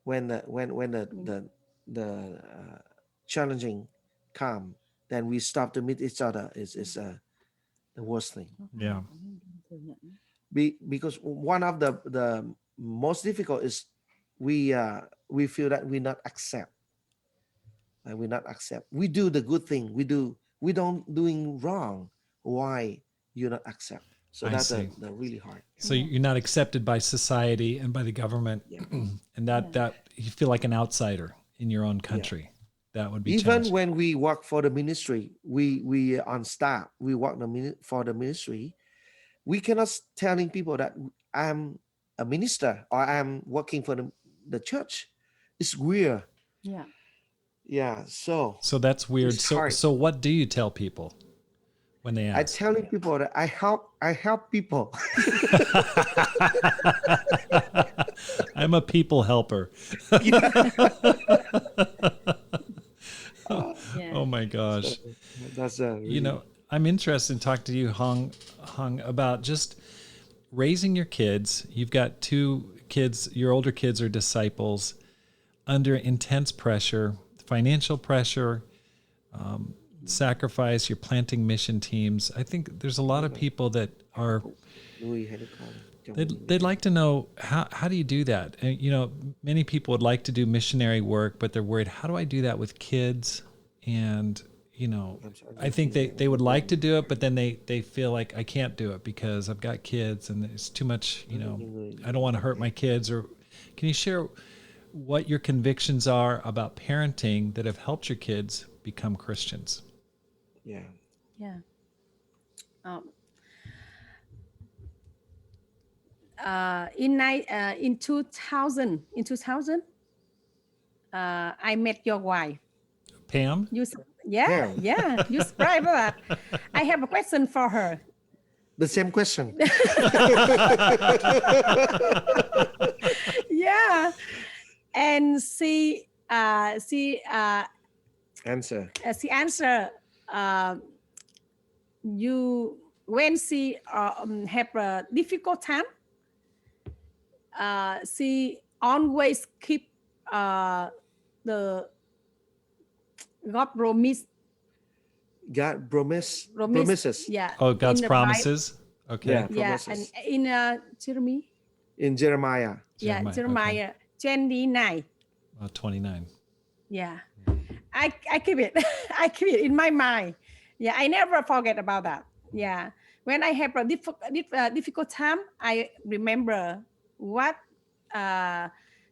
when the challenging come, then we stop to meet each other is the worst thing. Yeah. Because one of the most difficult is we feel that we not accept, we do the good thing, we don't doing wrong, why you not accept? So I that's see. the really hard. So you're not accepted by society and by the government, Yeah. and that you feel like an outsider in your own country. That would be Even challenging. when we work for the ministry, we on staff, we work for the ministry, we cannot telling people that I'm a minister or I'm working for the church. It's weird. Yeah. Yeah, so So that's weird. it's So hard. so what do you tell people when they I ask? telling people that I help people. I'm a people helper. Yeah. Oh my gosh. That's You know, I'm interested in talking to you, Hung, about just raising your kids. You've got two kids, your older kids are disciples under intense pressure, financial pressure, sacrifice. You're planting mission teams. I think there's a lot of people that are, they'd like to know, how do you do that? And, you know, many people would like to do missionary work, but they're worried, how do I do that with kids? And, I'm sorry. I think they would like to do it, but then they feel like I can't do it because I've got kids and it's too much, I don't want to hurt my kids. Or can you share what your convictions are about parenting that have helped your kids become Christians? Yeah. Yeah. In 2000, I met your wife. Pam? Yeah, Pam. yeah. You subscribe that. I have a question for her. The same question. Yeah, and Answer. she answer you when she have a difficult time. She always keep the God promise God promises. yeah, Oh, God's in the Bible. promises? Okay. Yeah, Yeah, promises. and in Jeremy. In Jeremiah. Yeah, Okay. Jeremiah 29. 29. Yeah, I keep it. I keep it in my mind. Yeah, I never forget about that. Yeah, when I have a difficult time, I remember what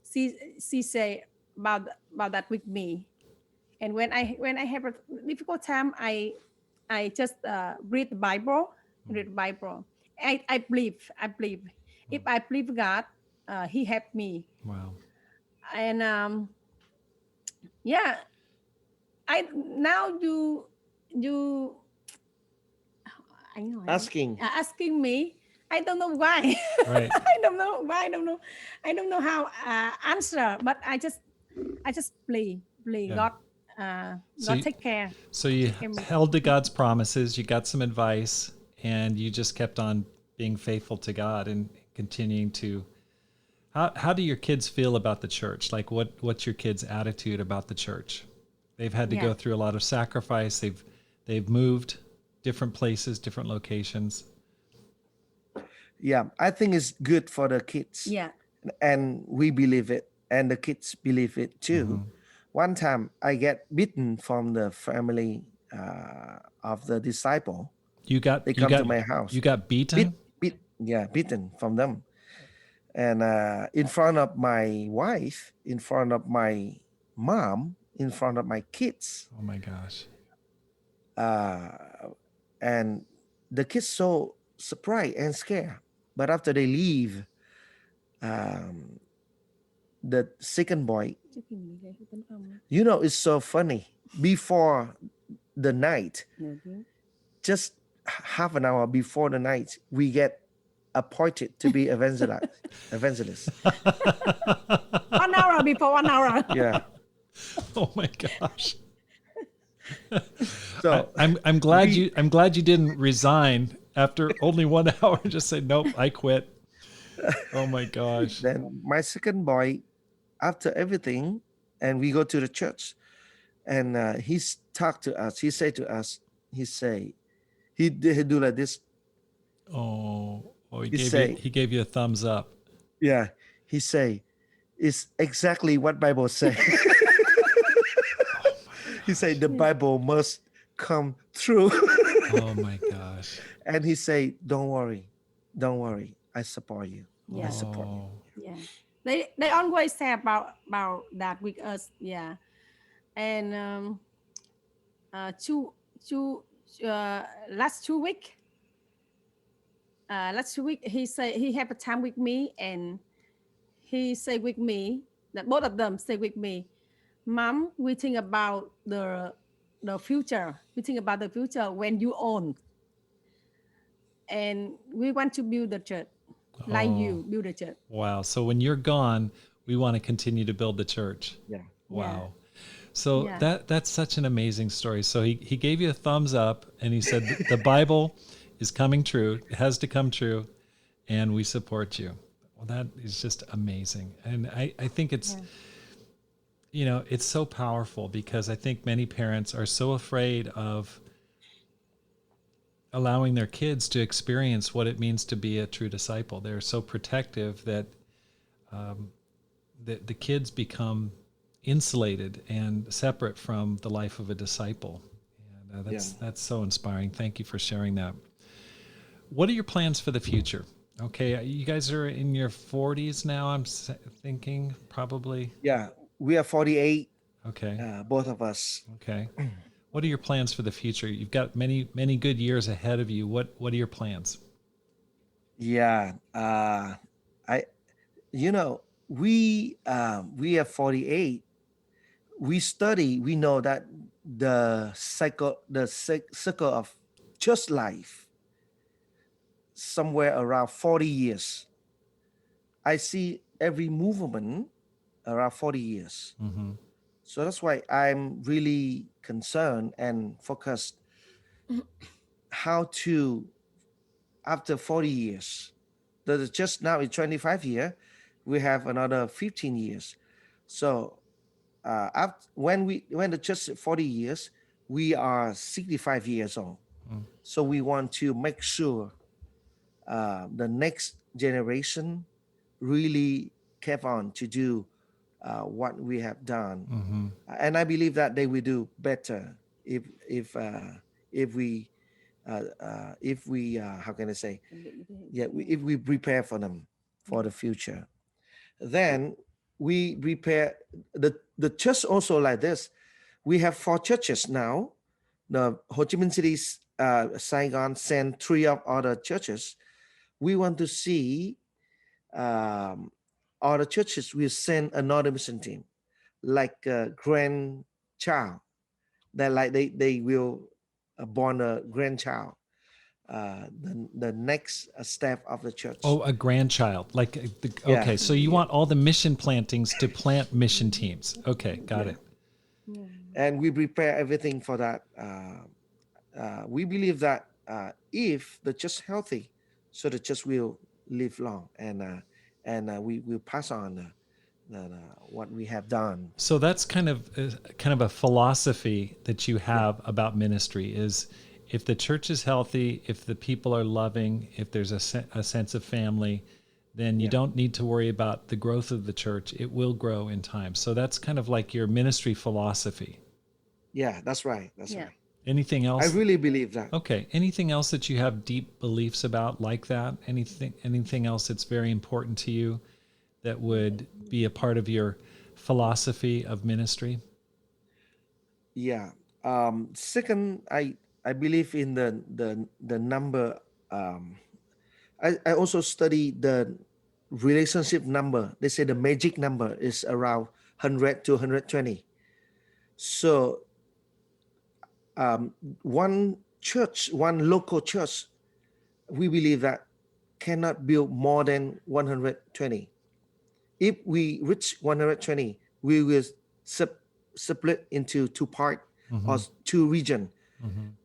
she say about that with me. And when I have a difficult time, I just read the Bible. Read the Bible. I believe. If I believe God, He helped me. Wow. And yeah, I now you asking me. I don't know why. Right. I don't know why. I don't know how answer. But I just play. Yeah. God. So God you- take care. So you Take care of me. held to God's promises, you got some advice, and you just kept on being faithful to God and continuing to. How do your kids feel about the church? Like what's your kids' attitude about the church? They've had to go Yeah. through a lot of sacrifice. They've moved different places, different locations. Yeah, I think it's good for the kids. Yeah. And we believe it, and the kids believe it too. One time I get beaten from the family of the disciple. You got They you come got to my house. you got beaten. Beaten from them. And in front of my wife, in front of my mom, in front of my kids. Oh my gosh. And the kids so surprised and scared. But after they leave, the second boy, it's so funny. Before the night, just half an hour before the night, we get appointed to be evangelist. 1 hour before 1 hour. Yeah. Oh my gosh. So I'm glad you didn't resign after only 1 hour and just say nope, I quit. Oh my gosh. then my second boy, after everything, and we go to the church, and he's talked to us. He say to us, he do like this. He gave you a thumbs up. Yeah, he say, it's exactly what Bible say. He say the Bible must come true. Oh my gosh. And he say, don't worry, I support you. Yeah. I support you. Yeah. They always say about that with us. Yeah. And last 2 week. Last 2 week he say he have a time with me, and he say with me that both of them say with me, Mom, we think about the future. We think about the future when you own, and we want to build the church like you build the church. Wow. So when you're gone, we want to continue to build the church. Yeah. Wow. So that's such an amazing story. So he gave you a thumbs up, and he said the Bible is coming true. It has to come true, and we support you. Well, that is just amazing. And I think it's, it's so powerful, because I think many parents are so afraid of allowing their kids to experience what it means to be a true disciple. They're so protective that the kids become insulated and separate from the life of a disciple. That's so inspiring. Thank you for sharing that. What are your plans for the future? Okay, you guys are in your 40s now, I'm thinking, probably. Yeah, we are 48, Okay. both of us. Okay. What are your plans for the future? You've got many good years ahead of you. What are your plans? Yeah, I, we are 48. We study. We know that circle of just life somewhere around 40 years. I see every movement around 40 years. Mm-hmm. So that's why I'm really concerned and focused how to, after 40 years, just now it's 25 years, we have another 15 years. So when the just 40 years, we are 65 years old. Mm. So we want to make sure the next generation really kept on to do what we have done, Mm-hmm. and I believe that they will do better if we how can I say, if we prepare for them for the future. Then we prepare the church also like this. We have 4 churches now. The Ho Chi Minh City, Saigon sent 3 of other churches. We want to see other churches will send another mission team, like a grandchild. That like they will born a grandchild. The next step of the church. Oh, a grandchild. Like, Yeah. okay, so you want all the mission plantings to plant mission teams. Okay, got Yeah. it. And we prepare everything for that. We believe that if the church healthy, so the church will live long, and we will pass on what we have done. So that's kind of a philosophy that you have about ministry is if the church is healthy, if the people are loving, if there's a sense of family, then you don't need to worry about the growth of the church. It will grow in time. So that's kind of like your ministry philosophy. Yeah, that's right. That's right. Anything else? I really believe that. Okay. Anything else that you have deep beliefs about like that? Anything else that's very important to you that would be a part of your philosophy of ministry? Yeah. Second, I believe in the number. I also study the relationship number. They say the magic number is around 100 to 120. So one local church, we believe that cannot build more than 120. If we reach 120, we will split into 2 parts or 2 regions.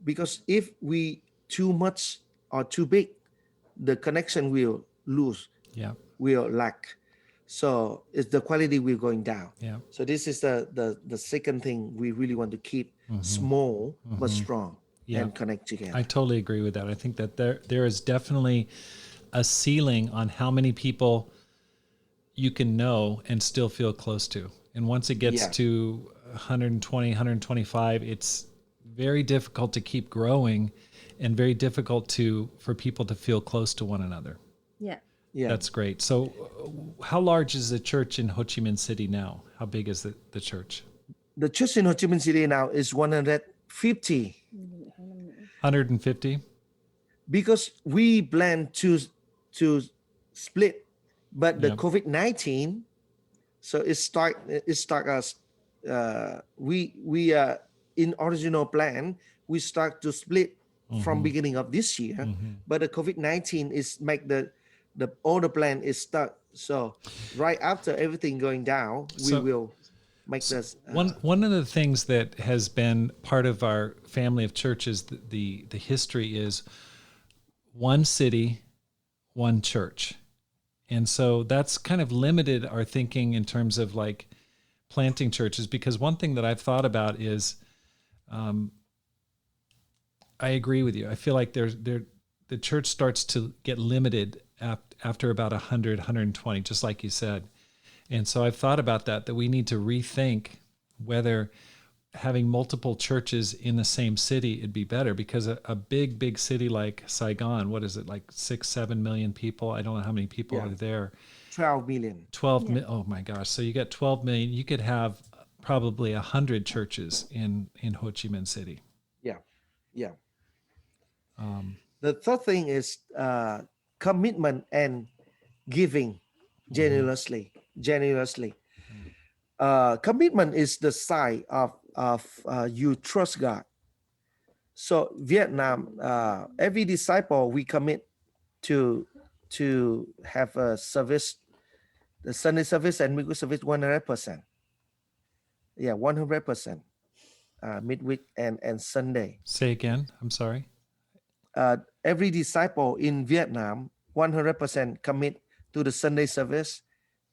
Because if we too much or too big, the connection will lose, will lack. So it's the quality will going down. Yeah. So this is the second thing we really want to keep small but strong and connect together. I totally agree with that. I think that there is definitely a ceiling on how many people you can know and still feel close to. And once it gets to 120, 125, it's very difficult to keep growing and very difficult for people to feel close to one another. Yeah. Yeah. That's great. So how large is the church in Ho Chi Minh City now? How big is the church? The church in Ho Chi Minh City now is 150. 150? Because we plan to split, but the COVID-19, so it start us. We in original plan we start to split from beginning of this year, but the COVID-19 is make the older plan is stuck. So right after everything going down, we will make this. One of the things that has been part of our family of churches, the history is one city, one church. And so that's kind of limited our thinking in terms of like planting churches, because one thing that I've thought about is, I agree with you. I feel like the church starts to get limited after about 100, 120, just like you said. And so I've thought about that we need to rethink whether having multiple churches in the same city, it'd be better, because a big city like Saigon, what is it, like 6-7 million people? I don't know how many people Yeah. are there. 12 million. 12 oh my gosh. So you got 12 million. You could have probably 100 churches in Ho Chi Minh City. Yeah. Yeah. Um, The third thing is commitment and giving generously. Generously. Commitment is the sign of you trust God. So Vietnam, every disciple we commit to have a service, the Sunday service and midweek service 100%. Yeah, 100%. Midweek and Sunday. say again. I'm sorry. Every disciple in Vietnam 100% commit to the Sunday service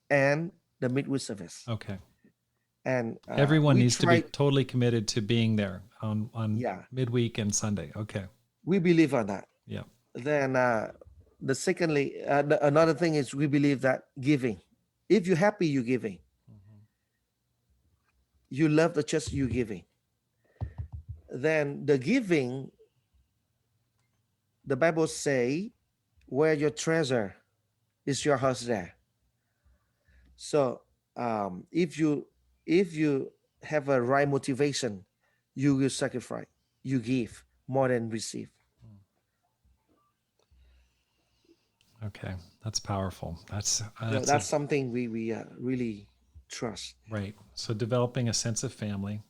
and the midweek service. Okay. And Everyone we needs to be try, totally committed to being there on yeah, midweek and Sunday. Okay. we believe on that. Yeah. Then another thing is we believe that giving. If you're happy, you're giving. You love the church, you're giving. Then the giving, the Bible say, where your treasure is, your house there. So if you have a right motivation, you will sacrifice, you give more than receive. Okay. That's powerful. That's That's something we really trust. right. So developing a sense of family,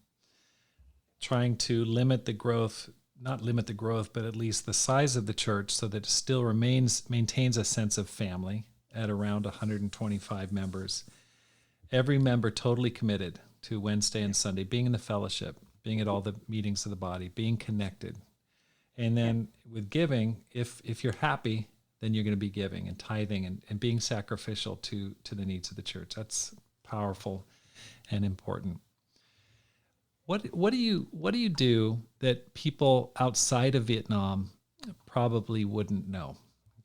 trying to limit the growth, not limit the growth, but at least the size of the church, so that it still maintains a sense of family at around 125 members. Every member totally committed to Wednesday and Sunday, being in the fellowship, being at all the meetings of the body, being connected. And then with giving, if you're happy, then you're going to be giving and tithing and being sacrificial to the needs of the church. That's powerful and important. What do you do that people outside of Vietnam probably wouldn't know?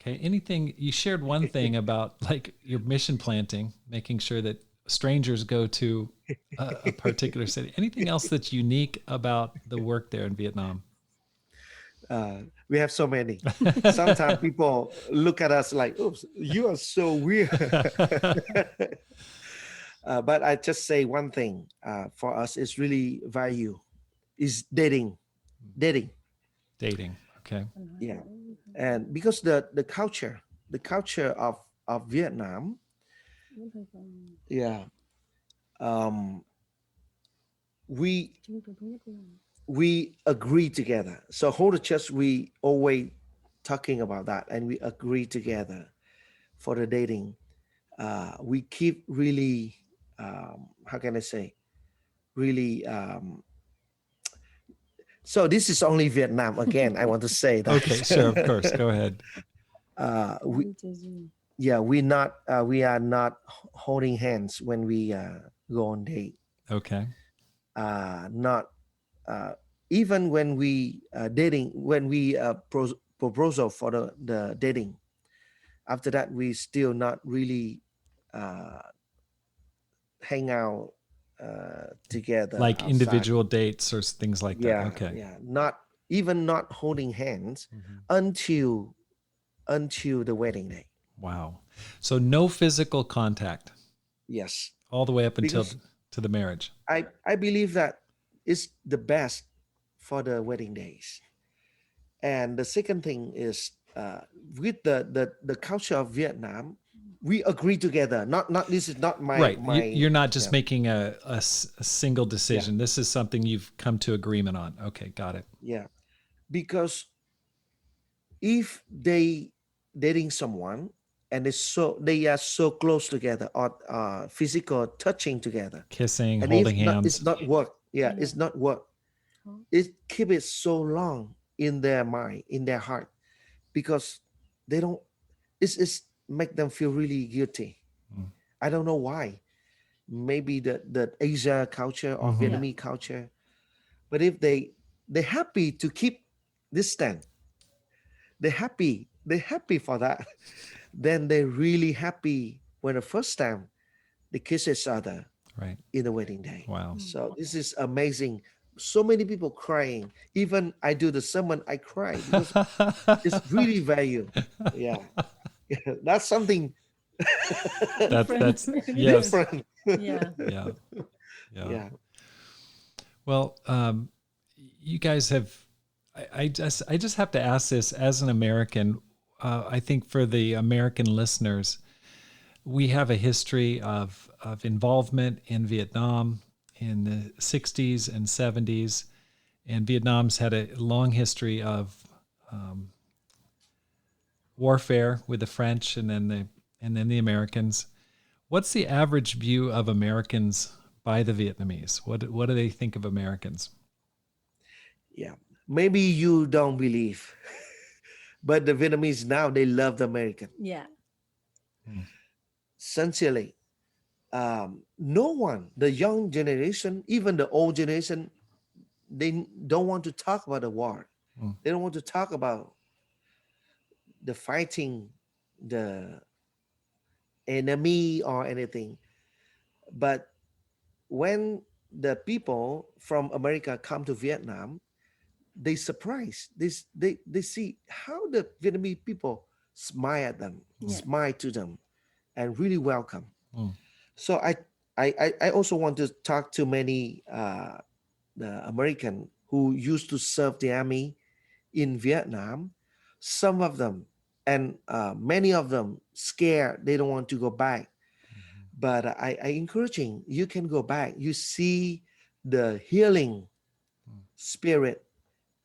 Okay, anything, you shared one thing about like your mission planting, making sure that strangers go to a particular city. Anything else that's unique about the work there in Vietnam? We have so many. Sometimes people look at us like, "Oops, you are so weird." But I just say one thing for us is really value is dating. Dating. Okay. Yeah. And because the culture of Vietnam, yeah, we agree together. So whole the church, we always talking about that, and we agree together for the dating. We keep really, how can I say, really. So this is only Vietnam again. I want to say that. Okay, sure, of course. Go ahead. We are not holding hands when we go on date. Okay. Not even when we dating, when we proposal for the dating. After that, we still not really hang out together, like outside. Individual dates or things like that. Okay. Yeah, not holding hands until the wedding day. Wow. So no physical contact. Yes. All the way up until to the marriage. I believe that is the best for the wedding days. And the second thing is with the culture of Vietnam, we agree together. Not this is not my right. My, You're not just making a single decision. Yeah. This is something you've come to agreement on. Okay, got it. Yeah, because if they dating someone and they are so close together, or physical touching together, kissing, and holding hands, it's not work. Yeah, it's not work. It keep it so long in their mind, in their heart, because they don't. It's make them feel really guilty. I don't know why. Maybe the Asia culture or Vietnamese culture, but if they're happy to keep this stand, they're happy for that. Then they're really happy when the first time they kiss each other, right, in the wedding day. Wow. So this is amazing so many people crying. Even I do the sermon, I cry because it's really value. Yeah, that's something Different. that's Very yes. different. different. Yeah. Yeah. Yeah. Yeah, Well, you guys have. I just have to ask this as an American. I think for the American listeners, we have a history of involvement in Vietnam in the 60s and 70s, and Vietnam's had a long history of um, warfare with the French and then the Americans. What's the average view of Americans by the Vietnamese? What do they think of Americans? yeah. Maybe you don't believe, but the Vietnamese now they love the American. Yeah. Hmm. Sincerely, no one, the young generation, even the old generation, they don't want to talk about the war. Hmm. They don't want to talk about the fighting, the enemy or anything. But when the people from America come to Vietnam, they surprise. They see how the Vietnamese people smile at them, Yeah. smile to them, and really welcome. Hmm. So I also want to talk to many the American who used to serve the army in Vietnam. Some of them and many of them scared. They don't want to go back. But I encouraging you can go back. You see the healing spirit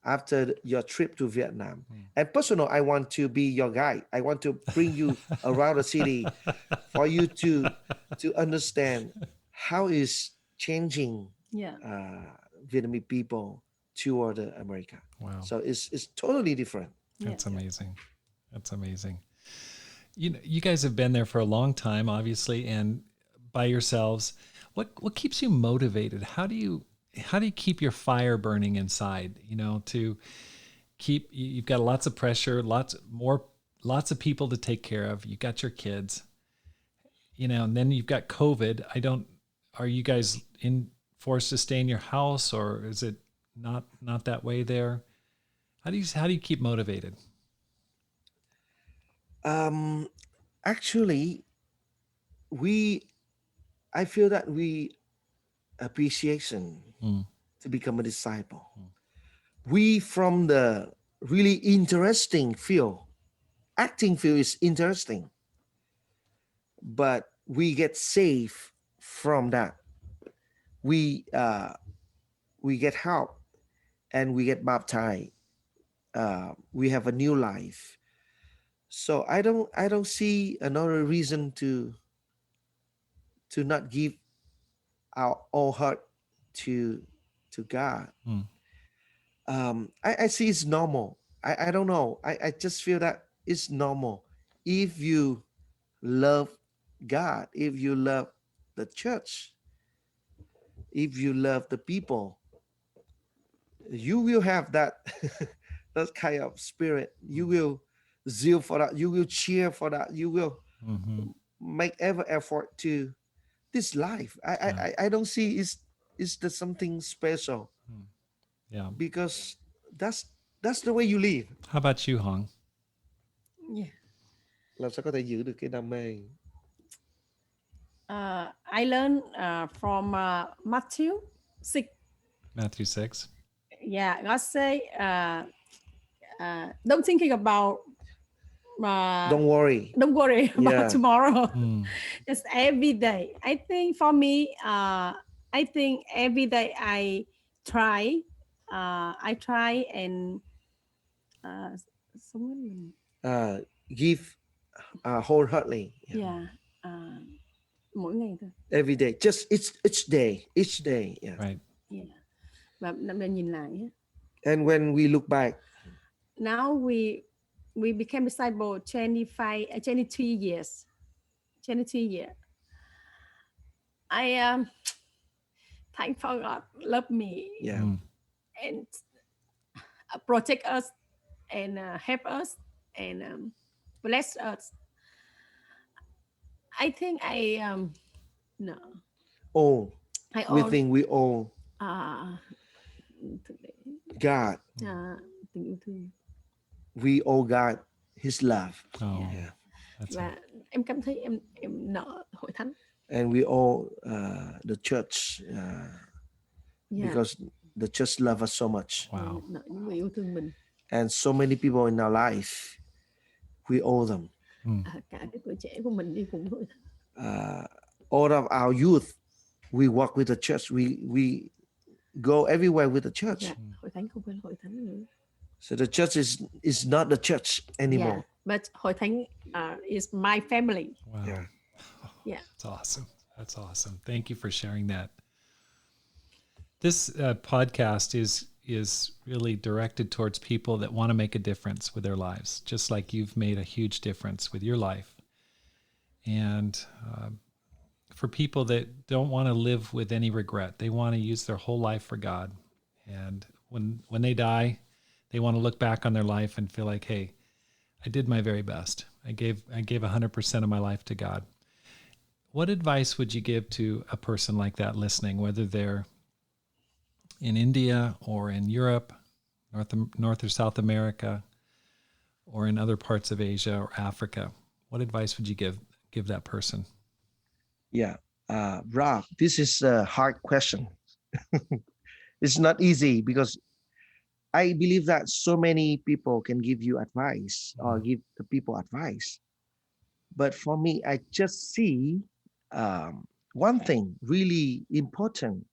after your trip to Vietnam. Hmm. And personal, I want to be your guide. I want to bring you around the city for you to understand how is changing Yeah. Vietnamese people toward America. Wow, So it's totally different. Yeah. that's amazing. That's amazing. You guys have been there for a long time, obviously, and by yourselves. What keeps you motivated? How do you keep your fire burning inside? To keep you've got lots of pressure, lots of people to take care of. You got your kids, and then you've got COVID. Are you guys forced to stay in your house, or is it not that way there? How do you keep motivated? Um, Actually, we I feel that we appreciation Mm, to become a disciple. We from the really interesting field. Acting field is interesting, but we get safe from that. We uh, we get help and we get baptized. We have a new life. So I don't see another reason to not give our all heart to to God. mm, I see it's normal. I don't know. I just feel that it's normal. If you love God, if you love the church, if you love the people, you will have that that kind of spirit. You will zeal for that. You will cheer for that. You will mm-hmm. make every effort to this life. I I, Yeah. I I don't see is there something special Mm, yeah. because that's that's the way you live. How about you, Hong? Yeah. Làm sao có thể giữ được cái đam mê? I learned from Matthew 6. Matthew 6. Yeah, God say, don't thinking about, Don't worry. don't worry about Yeah. tomorrow. Mm, Just every day. I think for me, I think every day try, I try and uh, sống- Uh, Give wholeheartedly. Yeah. yeah, uh, mỗi ngày thôi. Every day. Just each day. Each day. Yeah. right. Yeah. Và mình nhìn lại á. And when we look back, Now we became disciple 25 23 years. 22 years. I thank for God love me yeah. Mm, and protect us and help us and bless us. I think I no All I we all think we all uh thực để God. tình yêu thương. We owe God His love. Oh, Yeah. Yeah. that's Và em cảm thấy em nợ hội thánh. And we owe the church because the church loves us so much. wow. Nợ những người yêu thương mình. And so many people in our life, we owe them. Cả cái tuổi trẻ của mình đi cùng hội thánh. All of our youth, we walk with the church. We go everywhere with the church. Yeah. Hội thánh không phải là hội thánh nữa. So the church is not the church anymore. Yeah. But hội thánh is my family. Wow. Yeah. Yeah. That's awesome. That's awesome. Thank you for sharing that. This podcast is really directed towards people that want to make a difference with their lives, just like you've made a huge difference with your life. And for people that don't want to live with any regret, they want to use their whole life for God. And when they die, they want to look back on their life and feel like, hey, I did my very best. I gave 100% of my life to God. What advice would you give to a person like that listening, whether they're in India or in Europe, North or South America, or in other parts of Asia or Africa? What advice would you give that person? Yeah. Rob, this is a hard question. It's not easy because I believe that so many people can give you advice or give the people advice. But for me, I just see one thing really important.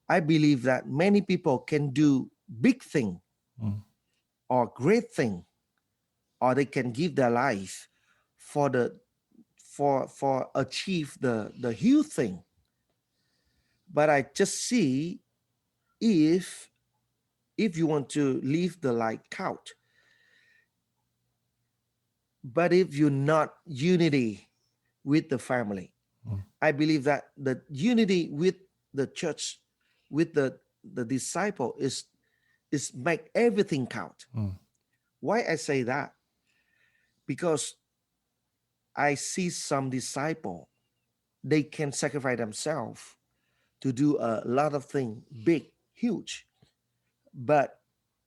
I believe that many people can do big thing or great thing, or they can give their life for achieve the huge thing. But I just see if you want to leave the light out, but if you're not unity with the family, I believe that the unity with the church, with the disciple is make everything count. Why I say that? Because I see some disciple, they can sacrifice themselves to do a lot of things, big, huge, but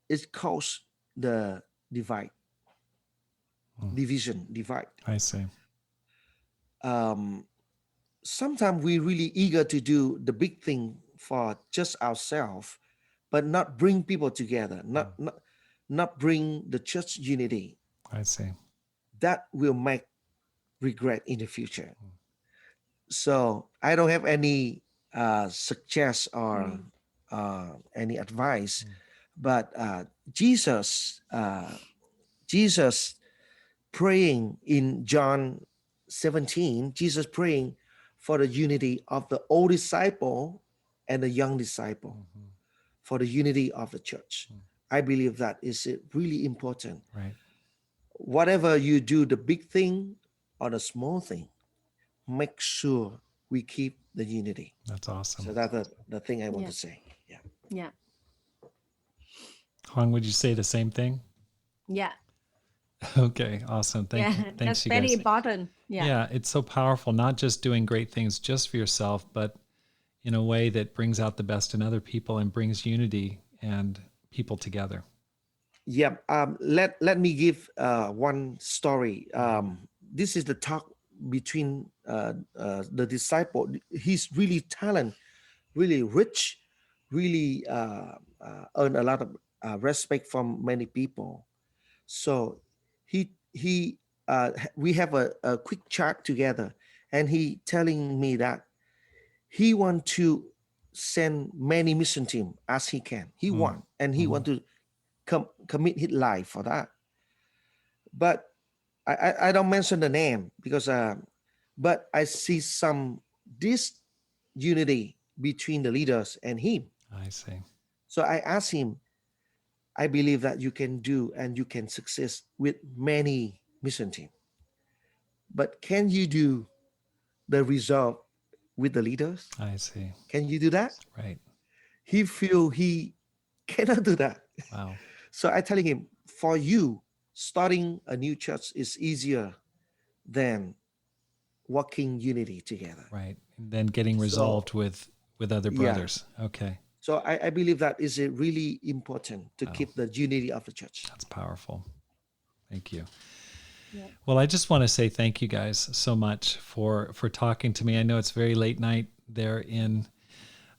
it causes the divide. I see. Sometimes we're really eager to do the big thing for just ourselves, but not bring people together, not bring the church unity. I see. That will make regret in the future. So I don't have any suggest or any advice, but Jesus praying in John 17, Jesus praying for the unity of the old disciple and the young disciple, for the unity of the church. I believe that is really important. Right. Whatever you do, the big thing or the small thing, make sure we keep the unity. That's awesome. So that's the thing I want to say. Yeah. Yeah. Hong, would you say the same thing? Yeah. Okay, awesome. Thanks, that's you very guys. important. Yeah, it's so powerful, not just doing great things just for yourself, but in a way that brings out the best in other people and brings unity and people together. Yeah. Let me give one story. This is the talk between the disciple. He's really talented, really rich, really earn a lot of respect from many people. So we have a quick chat together, and he telling me that he want to send many mission team as he can. He want, and he want to commit his life for that. But I don't mention the name because but I see some disunity between the leaders and him. I see. So I asked him, I believe that you can do and you can succeed with many mission team. But can you do the result with the leaders? I see. Can you do that? Right. He feel he cannot do that. Wow. So I telling him, for you, starting a new church is easier than working unity together. Right. And then getting resolved with other brothers. Okay. So I believe that is really important to Wow. keep the unity of the church. That's powerful. Thank you. Yeah. Well, I just want to say thank you guys so much for talking to me. I know it's very late night there in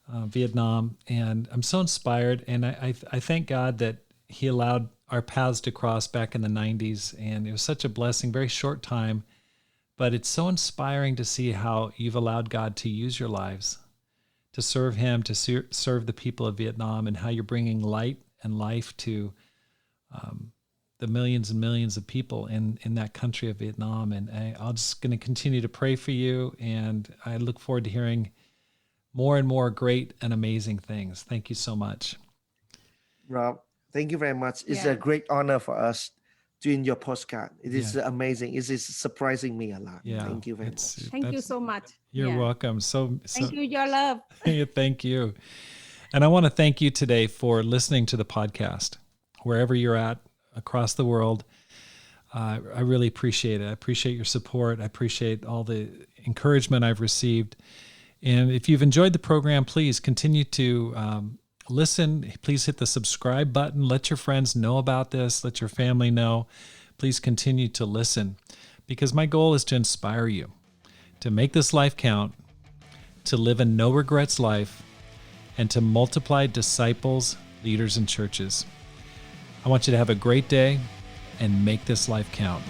Vietnam, and I'm so inspired. And I thank God that He allowed our paths to cross back in the 90s, and it was such a blessing, very short time, but it's so inspiring to see how you've allowed God to use your lives to serve Him, to serve the people of Vietnam, and how you're bringing light and life to the millions and millions of people in that country of Vietnam. And I'm just going to continue to pray for you, and I look forward to hearing more and more great and amazing things. Thank you so much. Rob, thank you very much. It's Yeah. a great honor for us doing your postcard. It is Yeah. amazing. It is surprising me a lot. Yeah, Thank you very much. Thank you so much. You're Yeah. welcome. So Thank you, your love. Thank you. And I want to thank you today for listening to the podcast, wherever you're at across the world. I really appreciate it. I appreciate your support. I appreciate all the encouragement I've received. And if you've enjoyed the program, please continue to listen. Please hit the subscribe button. Let your friends know about this. Let your family know. Please continue to listen, because my goal is to inspire you to make this life count, to live a no regrets life, and to multiply disciples, leaders, and churches. I want you to have a great day and make this life count.